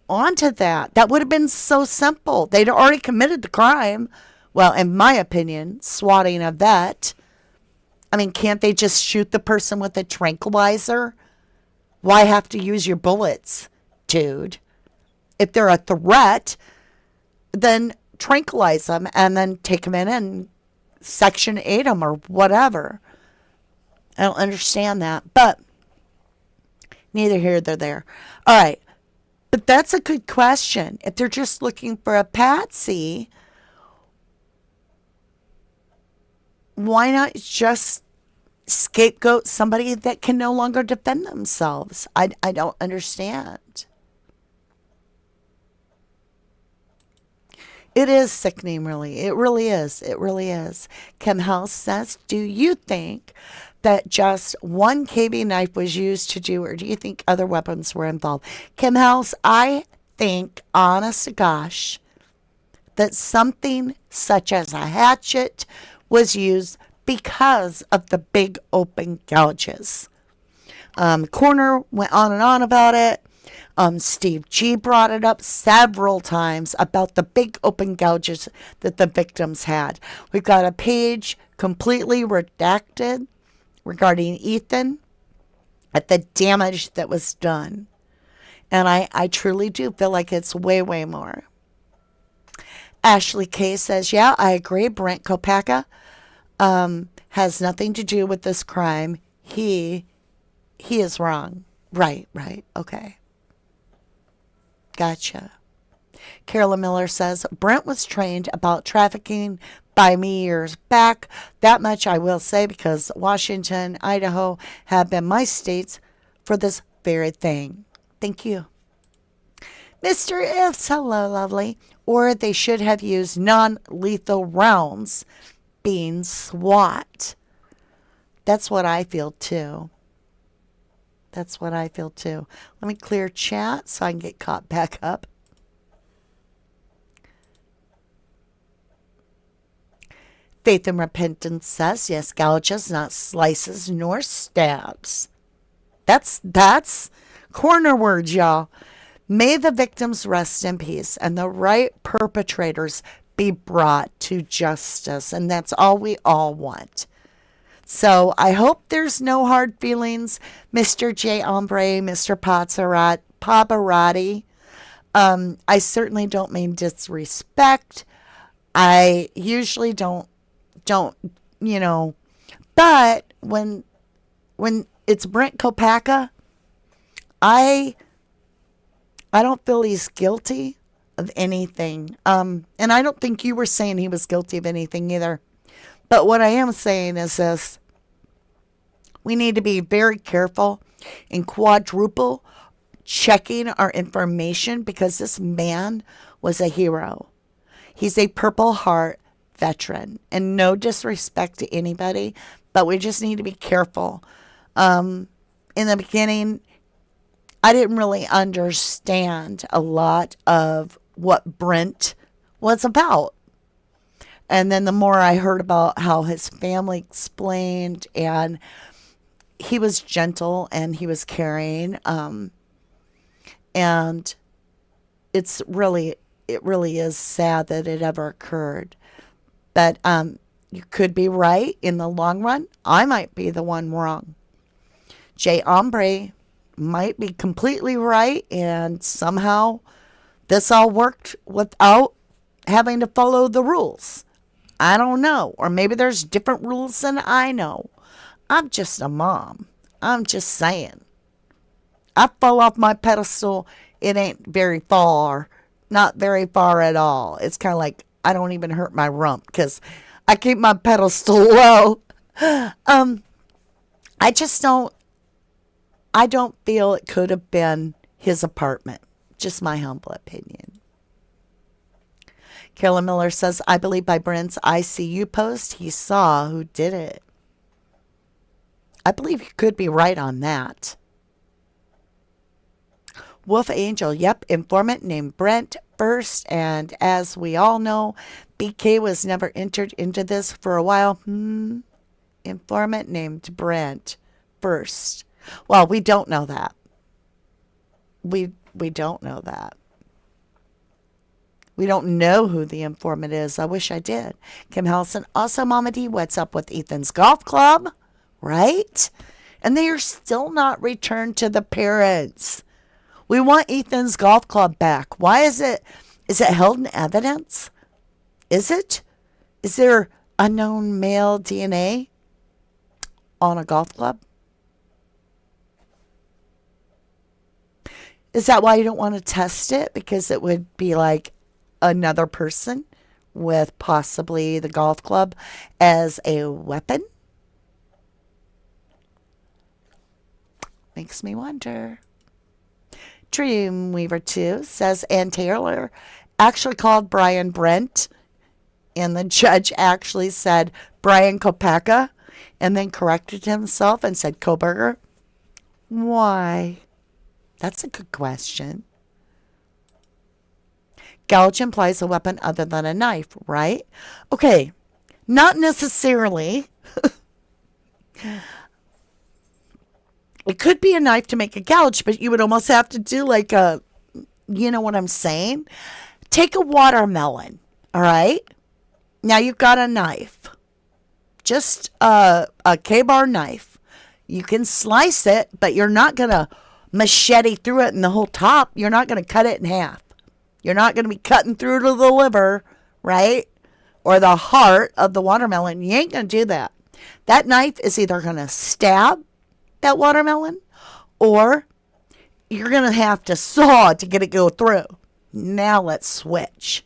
S1: onto that? That would have been so simple. They'd already committed the crime. Well, in my opinion, swatting a vet. I mean, can't they just shoot the person with a tranquilizer? Why have to use your bullets, dude? If they're a threat, then tranquilize them and then take them in and Section 8 them or whatever. I don't understand that, but neither here nor there. All right, but that's a good question. If they're just looking for a patsy, why not just scapegoat somebody that can no longer defend themselves? I don't understand. It is sickening, really. It really is. It really is. Kim House says, do you think that just one KB knife was used to do, or do you think other weapons were involved? Kim House, I think, honest to gosh, that something such as a hatchet was used because of the big open gouges. Coroner went on and on about it. Steve G brought it up several times about the big open gouges that the victims had. We've got a page completely redacted regarding Ethan at the damage that was done. And I truly do feel like it's way, way more. Ashley K says, yeah, I agree. Brent Kopacka has nothing to do with this crime. He is wrong. Right. Okay. Gotcha. Carolyn Miller says, Brent was trained about trafficking by me years back. That much I will say, because Washington, Idaho have been my states for this very thing. Thank you. Mr. Ifs, hello, lovely. Or they should have used non-lethal rounds, being SWAT. That's what I feel too. Let me clear chat so I can get caught back up. Faith and Repentance says, yes, gouges, not slices nor stabs. That's corner words, y'all. May the victims rest in peace and the right perpetrators be brought to justice. And that's all we all want. So I hope there's no hard feelings, Mr. J. EMBREE, Mr. Pavarotti. I certainly don't mean disrespect. I usually don't, you know, but when it's Brent Kopacka, I don't feel he's guilty of anything. And I don't think you were saying he was guilty of anything either. But what I am saying is this. We need to be very careful and quadruple checking our information because this man was a hero. He's a Purple Heart veteran. And no disrespect to anybody, but we just need to be careful. In the beginning, I didn't really understand a lot of what Brent was about. And then the more I heard about how his family explained, and he was gentle and he was caring, and it really is sad that it ever occurred. But you could be right in the long run. I might be the one wrong. EMBREE might be completely right, and somehow this all worked without having to follow the rules. I don't know. Or maybe there's different rules than I know. I'm just a mom. I'm just saying. I fell off my pedestal. It ain't very far. Not very far at all. It's kind of like I don't even hurt my rump because I keep my pedestal low. I just don't. I don't feel it could have been his apartment. Just my humble opinion. Carolyn Miller says, I believe by Brent's ICU post, he saw who did it. I believe you could be right on that. Wolf Angel, yep, informant named Brent first. And as we all know, BK was never entered into this for a while. Informant named Brent first. Well, we don't know that. We don't know that. We don't know who the informant is. I wish I did. Kim Hellison. Also, Mama D, what's up with Ethan's golf club? Right? And they are still not returned to the parents. We want Ethan's golf club back. Why is it? Is it held in evidence? Is it? Is there unknown male DNA on a golf club? Is that why you don't want to test it? Because it would be like another person with possibly the golf club as a weapon? Makes me wonder. Dreamweaver 2 says Ann Taylor actually called Brian Brent, and the judge actually said Brian Kopacka, and then corrected himself and said Koberger. Why? That's a good question. Gouge implies a weapon other than a knife, right? Okay, not necessarily. It could be a knife to make a gouge, but you would almost have to do like a, you know what I'm saying? Take a watermelon, all right? Now you've got a knife. Just a Kbar knife. You can slice it, but you're not going to machete through it in the whole top. You're not going to cut it in half. You're not going to be cutting through to the liver, right? Or the heart of the watermelon. You ain't going to do that. That knife is either going to stab that watermelon, or you're going to have to saw to get it go through. Now let's switch.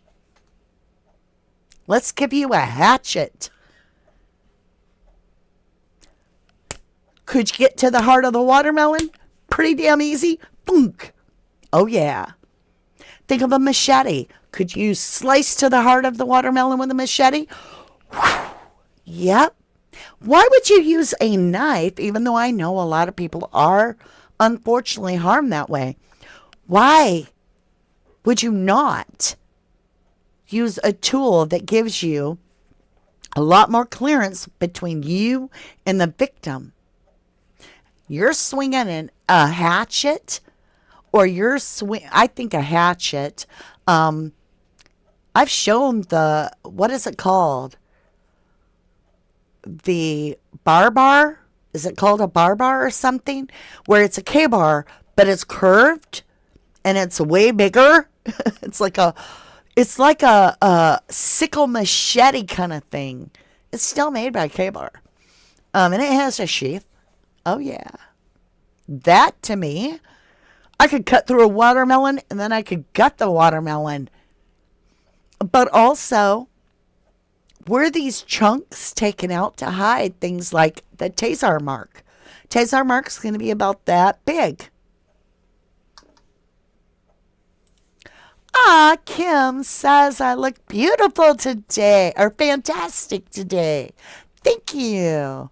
S1: Let's give you a hatchet. Could you get to the heart of the watermelon? Pretty damn easy. Boonk. Oh, yeah. Think of a machete. Could you slice to the heart of the watermelon with a machete? Whew. Yep. Why would you use a knife, even though I know a lot of people are unfortunately harmed that way? Why would you not use a tool that gives you a lot more clearance between you and the victim? You're swinging a hatchet, or I think a hatchet. I've shown what is it called? The bar? Is it called a bar or something? Where it's a Kbar, but it's curved and it's way bigger. It's like a sickle machete kind of thing. It's still made by Kbar. And it has a sheath. Oh yeah. That to me, I could cut through a watermelon and then I could gut the watermelon. But also, were these chunks taken out to hide things like the Tazar mark? Tazar mark's going to be about that big. Ah, Kim says I look beautiful today, or fantastic today. Thank you.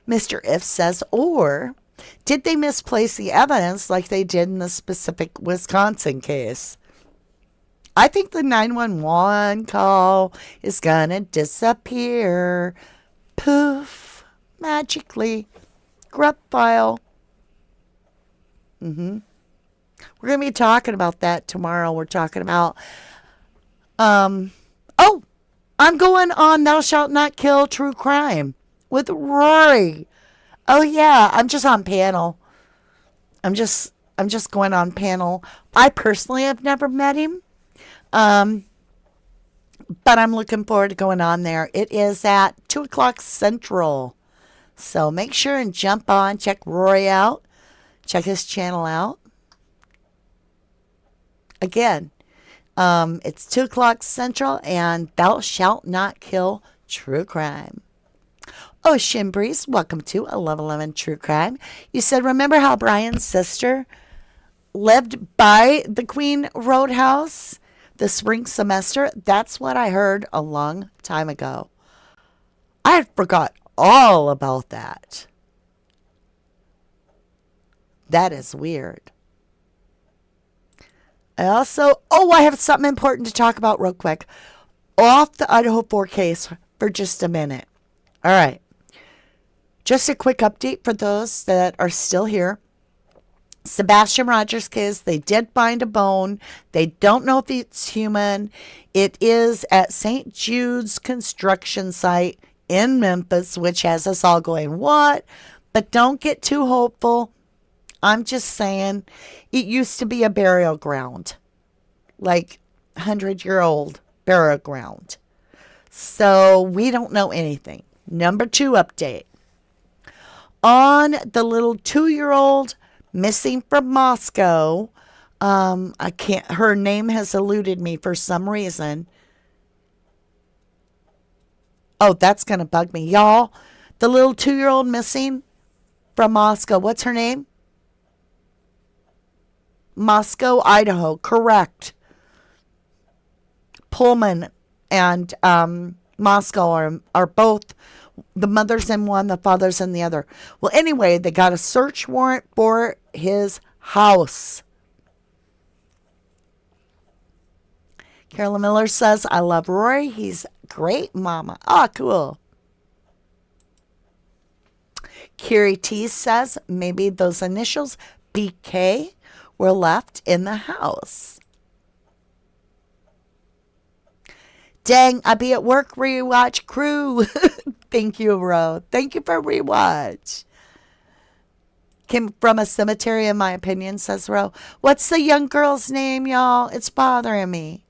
S1: Mr. If says, or did they misplace the evidence like they did in the specific Wisconsin case? I think the 911 call is going to disappear. Poof. Magically. Grub file. We're going to be talking about that tomorrow. We're talking about, I'm going on Thou Shalt Not Kill True Crime with Rory. Oh yeah, I'm just on panel. I'm just going on panel. I personally have never met him. But I'm looking forward to going on there. It is at 2 o'clock Central. So make sure and jump on, check Rory out, check his channel out. Again, it's 2 o'clock Central and Thou Shalt Not Kill True Crime. Ocean Breeze, welcome to 1111 True Crime. You said, remember how Brian's sister lived by the Queen Roadhouse the spring semester? That's what I heard a long time ago. I forgot all about that. That is weird. I have something important to talk about real quick. Off the Idaho 4 case for just a minute. All right. Just a quick update for those that are still here. Sebastian Rogers case, they did find a bone. They don't know if it's human. It is at St. Jude's construction site in Memphis, which has us all going, what? But don't get too hopeful. I'm just saying, it used to be a burial ground, like 100-year-old burial ground. So we don't know anything. Number 2 update. On the little 2-year-old missing from Moscow, her name has eluded me for some reason. Oh, that's going to bug me. Y'all, the little 2-year-old missing from Moscow, what's her name? Moscow, Idaho, correct. Pullman and Moscow are both, the mother's in one, the father's in the other. Well, anyway, they got a search warrant for his house. Carolyn Miller says, I love Rory. He's great, mama. Ah, cool. Carrie T says, maybe those initials, BK, were left in the house. Dang, I be at work, rewatch crew. Thank you, Ro. Thank you for rewatch. Came from a cemetery, in my opinion, says Ro. What's the young girl's name, y'all? It's bothering me.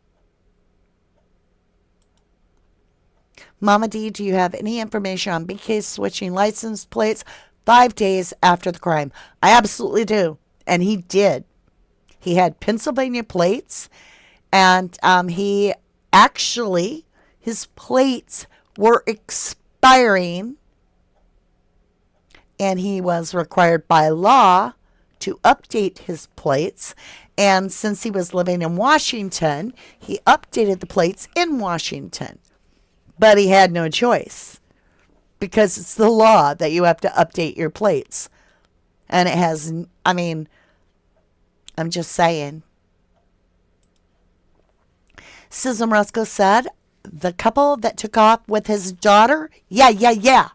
S1: Mama D, do you have any information on BK switching license plates 5 days after the crime? I absolutely do. And he did. He had Pennsylvania plates, and his plates were expiring, and he was required by law to update his plates. And since he was living in Washington, he updated the plates in Washington. But he had no choice because it's the law that you have to update your plates. And it has, I'm just saying. Sism Roscoe said, the couple that took off with his daughter? Yeah.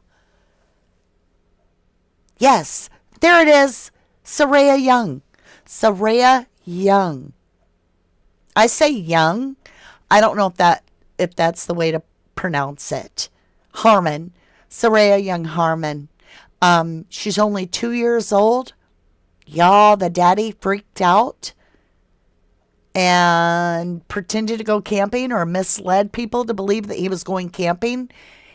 S1: Yes, there it is. Saraya Young. Saraya Young. I say Young. I don't know if that's the way to pronounce it. Harmon. Saraya Young Harmon. She's only 2 years old. Y'all, the daddy freaked out and pretended to go camping or misled people to believe that he was going camping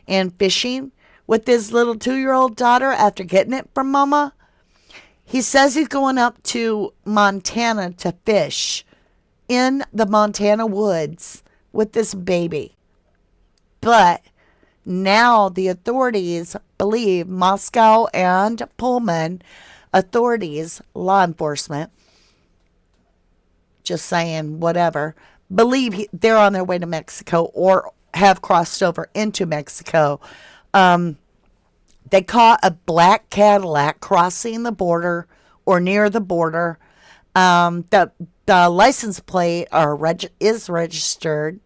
S1: and fishing with his little 2-year-old daughter after getting it from mama. He says he's going up to Montana to fish in the Montana woods with this baby. But now the authorities believe, Moscow and Pullman authorities, law enforcement, just saying whatever, believe they're on their way to Mexico or have crossed over into Mexico. They caught a black Cadillac crossing the border or near the border. The license plate is registered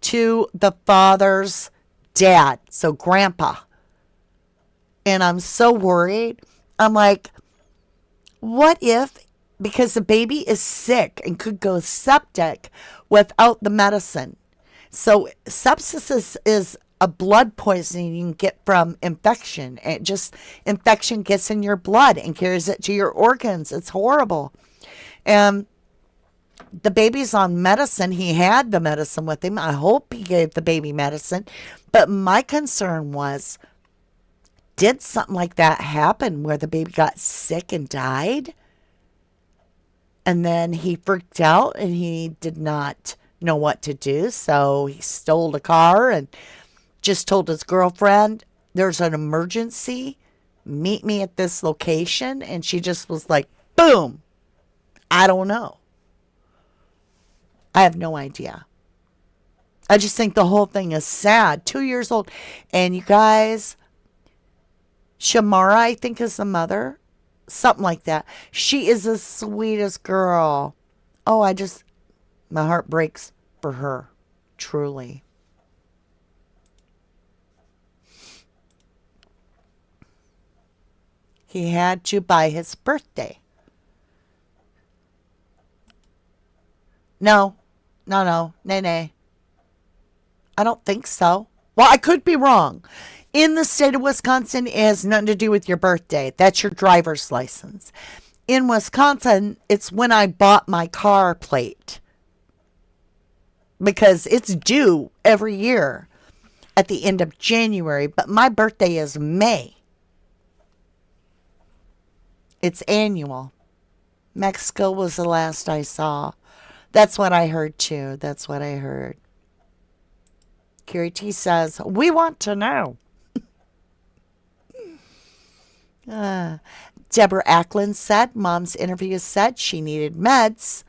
S1: to the father's dad, so grandpa. And I'm so worried. I'm like, what if, because the baby is sick and could go septic without the medicine. So sepsis is a blood poisoning you can get from infection. Infection gets in your blood and carries it to your organs. It's horrible. And the baby's on medicine. He had the medicine with him. I hope he gave the baby medicine. But my concern was, did something like that happen where the baby got sick and died? And then he freaked out and he did not know what to do. So he stole a car and just told his girlfriend, there's an emergency. Meet me at this location. And she just was like, boom. I don't know. I have no idea. I just think the whole thing is sad. 2 years old. And you guys, Shamara, I think, is the mother. Something like that. She is the sweetest girl. Oh, my heart breaks for her. Truly. He had to by his birthday. No. Nay. I don't think so. Well, I could be wrong. In the state of Wisconsin, it has nothing to do with your birthday. That's your driver's license. In Wisconsin, it's when I bought my car plate. Because it's due every year at the end of January. But my birthday is May. It's annual. Mexico was the last I saw. That's what I heard too. That's what I heard. Carrie T says, we want to know. Deborah Ackland said, Mom's interview said she needed meds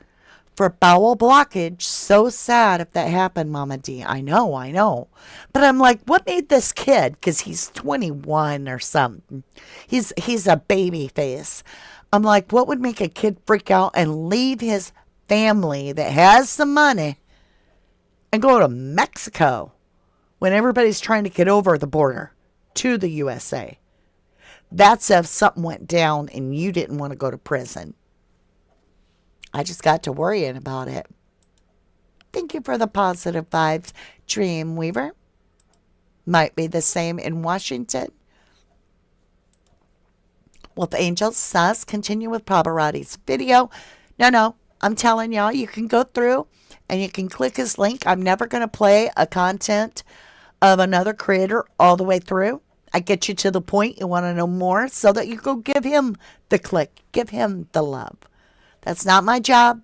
S1: for bowel blockage. So sad if that happened, Mama D. I know. But I'm like, what made this kid? Because he's 21 or something. He's a baby face. I'm like, what would make a kid freak out and leave his family that has some money and go to Mexico when everybody's trying to get over the border to the USA? That's if something went down and you didn't want to go to prison. I just got to worrying about it. Thank you for the positive vibes, Dreamweaver. Might be the same in Washington. Wolf Angel says, continue with Pavarotti's video. No, I'm telling y'all, you can go through and you can click his link. I'm never going to play a content of another creator all the way through. I get you to the point you want to know more so that you go give him the click. Give him the love. That's not my job.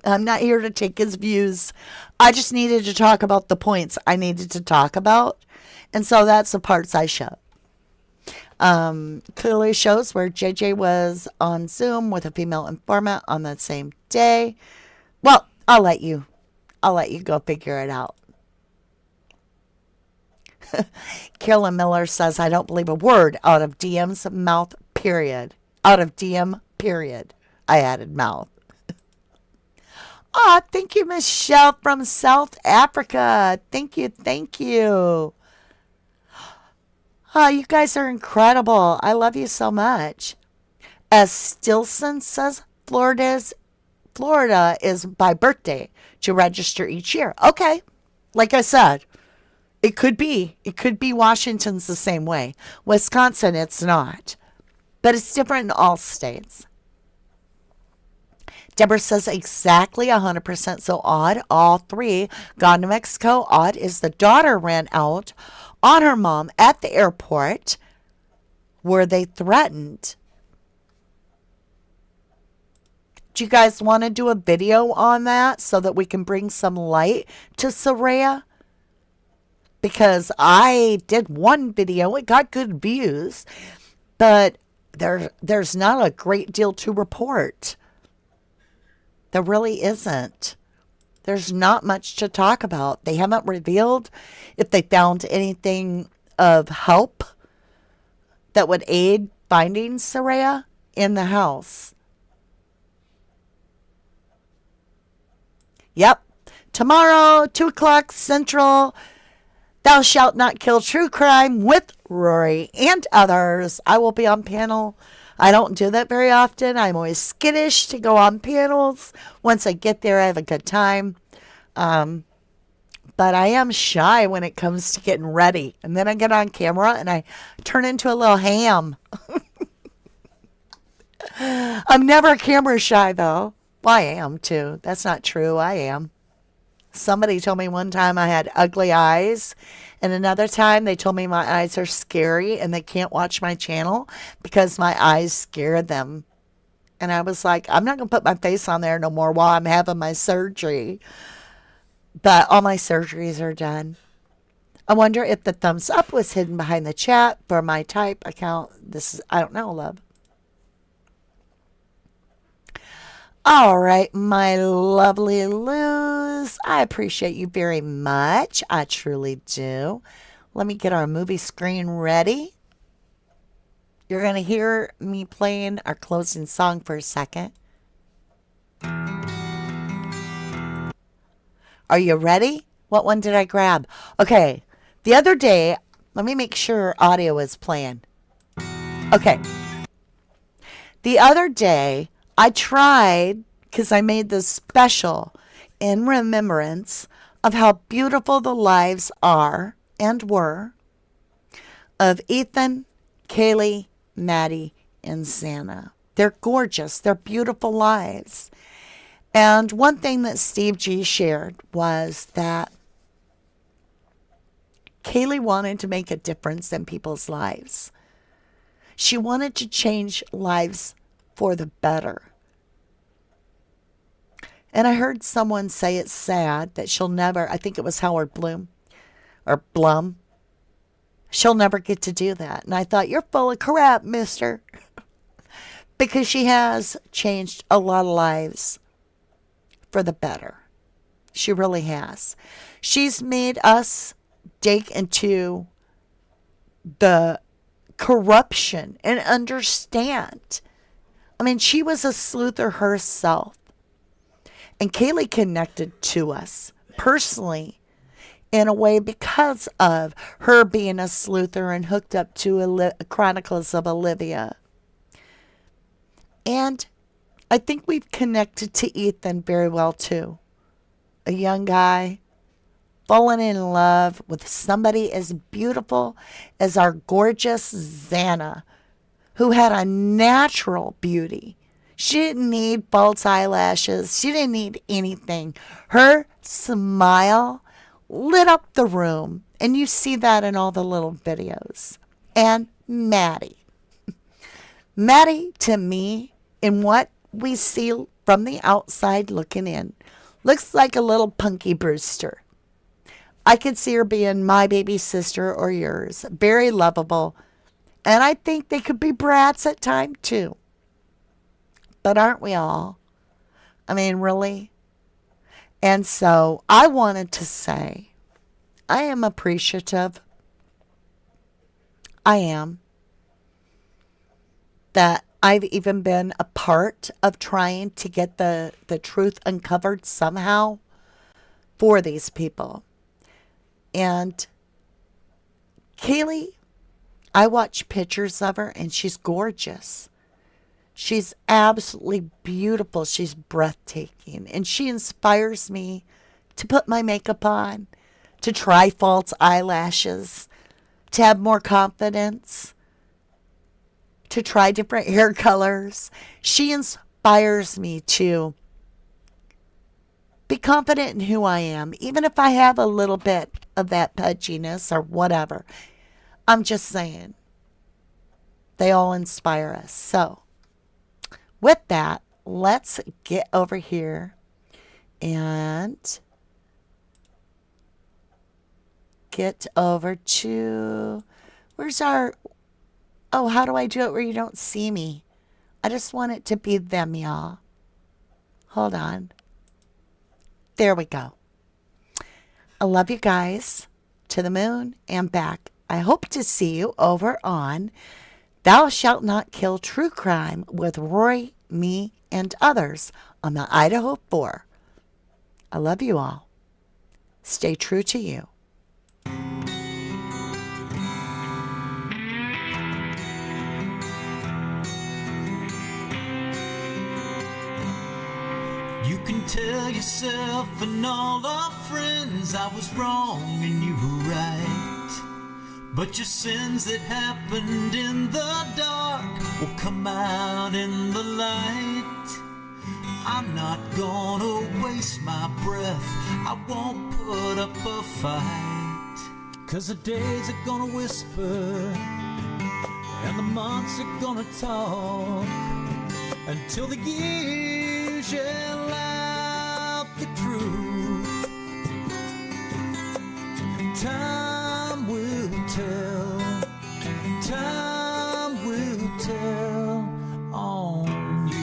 S1: I'm not here to take his views. I just needed to talk about the points I needed to talk about. And so that's the parts I show. Clearly shows where JJ was on Zoom with a female informant on that same day. Well, I'll let you go figure it out. Carolyn Miller says, I don't believe a word out of DM's mouth, period. Out of DM, period. I added mouth. Oh, thank you, Michelle from South Africa. Thank you. Oh, you guys are incredible. I love you so much. As Stilson says, Florida is by birthday to register each year. Okay. Like I said, it could be Washington's the same way. Wisconsin, it's not. But it's different in all states. Deborah says exactly 100%. So Odd, all three gone to Mexico. Odd is the daughter ran out on her mom at the airport where they threatened. Do you guys want to do a video on that so that we can bring some light to Soraya? Because I did one video, it got good views, but there's not a great deal to report. There really isn't. There's not much to talk about. They haven't revealed if they found anything of help that would aid finding Soraya in the house. Yep. Tomorrow, 2 o'clock Central, Thou Shalt Not Kill True Crime with Rory and others. I will be on panel. I don't do that very often. I'm always skittish to go on panels. Once I get there, I have a good time. But I am shy when it comes to getting ready. And then I get on camera and I turn into a little ham. I'm never camera shy, though. Well, I am, too. That's not true. I am. Somebody told me one time I had ugly eyes. And another time they told me my eyes are scary and they can't watch my channel because my eyes scare them. And I was like, I'm not going to put my face on there no more while I'm having my surgery. But all my surgeries are done. I wonder if the thumbs up was hidden behind the chat for my type account. I don't know, love. All right, my lovely Luz. I appreciate you very much. I truly do. Let me get our movie screen ready. You're going to hear me playing our closing song for a second. Are you ready? What one did I grab? Okay, the other day, let me make sure audio is playing. Okay. The other day, I tried, because I made this special in remembrance of how beautiful the lives are and were of Ethan, Kaylee, Maddie, and Xana. They're gorgeous. They're beautiful lives. And one thing that Steve G shared was that Kaylee wanted to make a difference in people's lives. She wanted to change lives for the better. And I heard someone say it's sad that she'll never, I think it was Howard Bloom or Blum, she'll never get to do that. And I thought, you're full of crap, mister. Because she has changed a lot of lives for the better. She really has. She's made us dig into the corruption and understand. I mean, she was a sleuther herself. And Kaylee connected to us personally in a way because of her being a sleuther and hooked up to Chronicles of Olivia. And I think we've connected to Ethan very well, too. A young guy fallen in love with somebody as beautiful as our gorgeous Xana, who had a natural beauty. She didn't need false eyelashes. She didn't need anything. Her smile lit up the room. And you see that in all the little videos. And Maddie. Maddie, to me, in what we see from the outside looking in, looks like a little Punky Brewster. I could see her being my baby sister or yours. Very lovable. And I think they could be brats at times, too. But aren't we all? I mean, really? And so I wanted to say, I am appreciative. I am. That I've even been a part of trying to get the truth uncovered somehow for these people. And Kaylee, I watch pictures of her and she's gorgeous. She's absolutely beautiful. She's breathtaking. And she inspires me to put my makeup on, to try false eyelashes, to have more confidence, to try different hair colors. She inspires me to Be confident in who I am, even if I have a little bit of that pudginess or whatever. I'm just saying. They all inspire us. So, with that, let's get over here and get over to, where's our, oh, how do I do it where you don't see me? I just want it to be them, y'all. Hold on. There we go. I love you guys to the moon and back. I hope to see you over on Thou Shalt Not Kill True Crime with Roy, me, and others on the Idaho 4. I love you all. Stay true to you.
S3: You can tell yourself and all our friends I was wrong and you were right. But your sins that happened in the dark will come out in the light. I'm not gonna waste my breath, I won't put up a fight. 'Cause the days are gonna whisper and the months are gonna talk until the years yell out the truth. Time will tell, time will tell on you.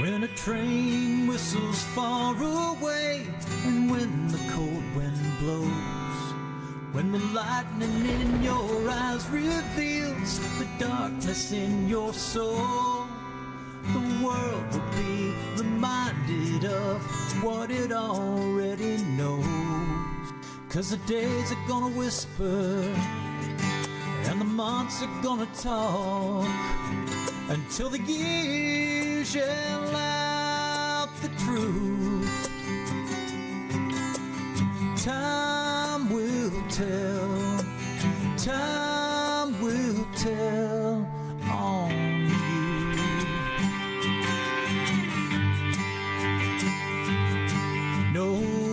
S3: When a train whistles far away and when the cold wind blows, when the lightning in your eyes reveals the darkness in your soul, the world will be reminded of what it already knows. 'Cause the days are gonna whisper and the months are gonna talk until the years yell out the truth. Time will tell, time will tell on you. No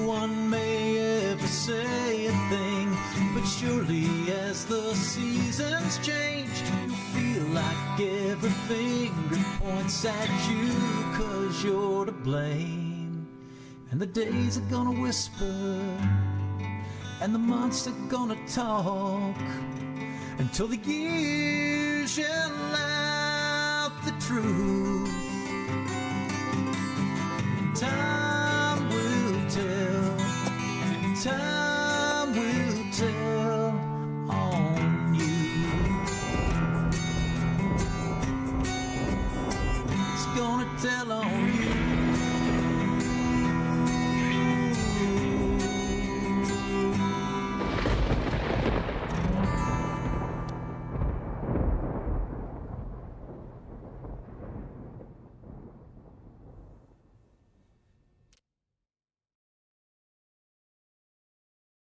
S3: one may ever say a thing, but surely as the seasons change, you feel like every finger points at you 'cause you're to blame. And the days are gonna whisper and the months are gonna talk until the years yell out the truth. Time will tell, time will tell on you. It's gonna tell on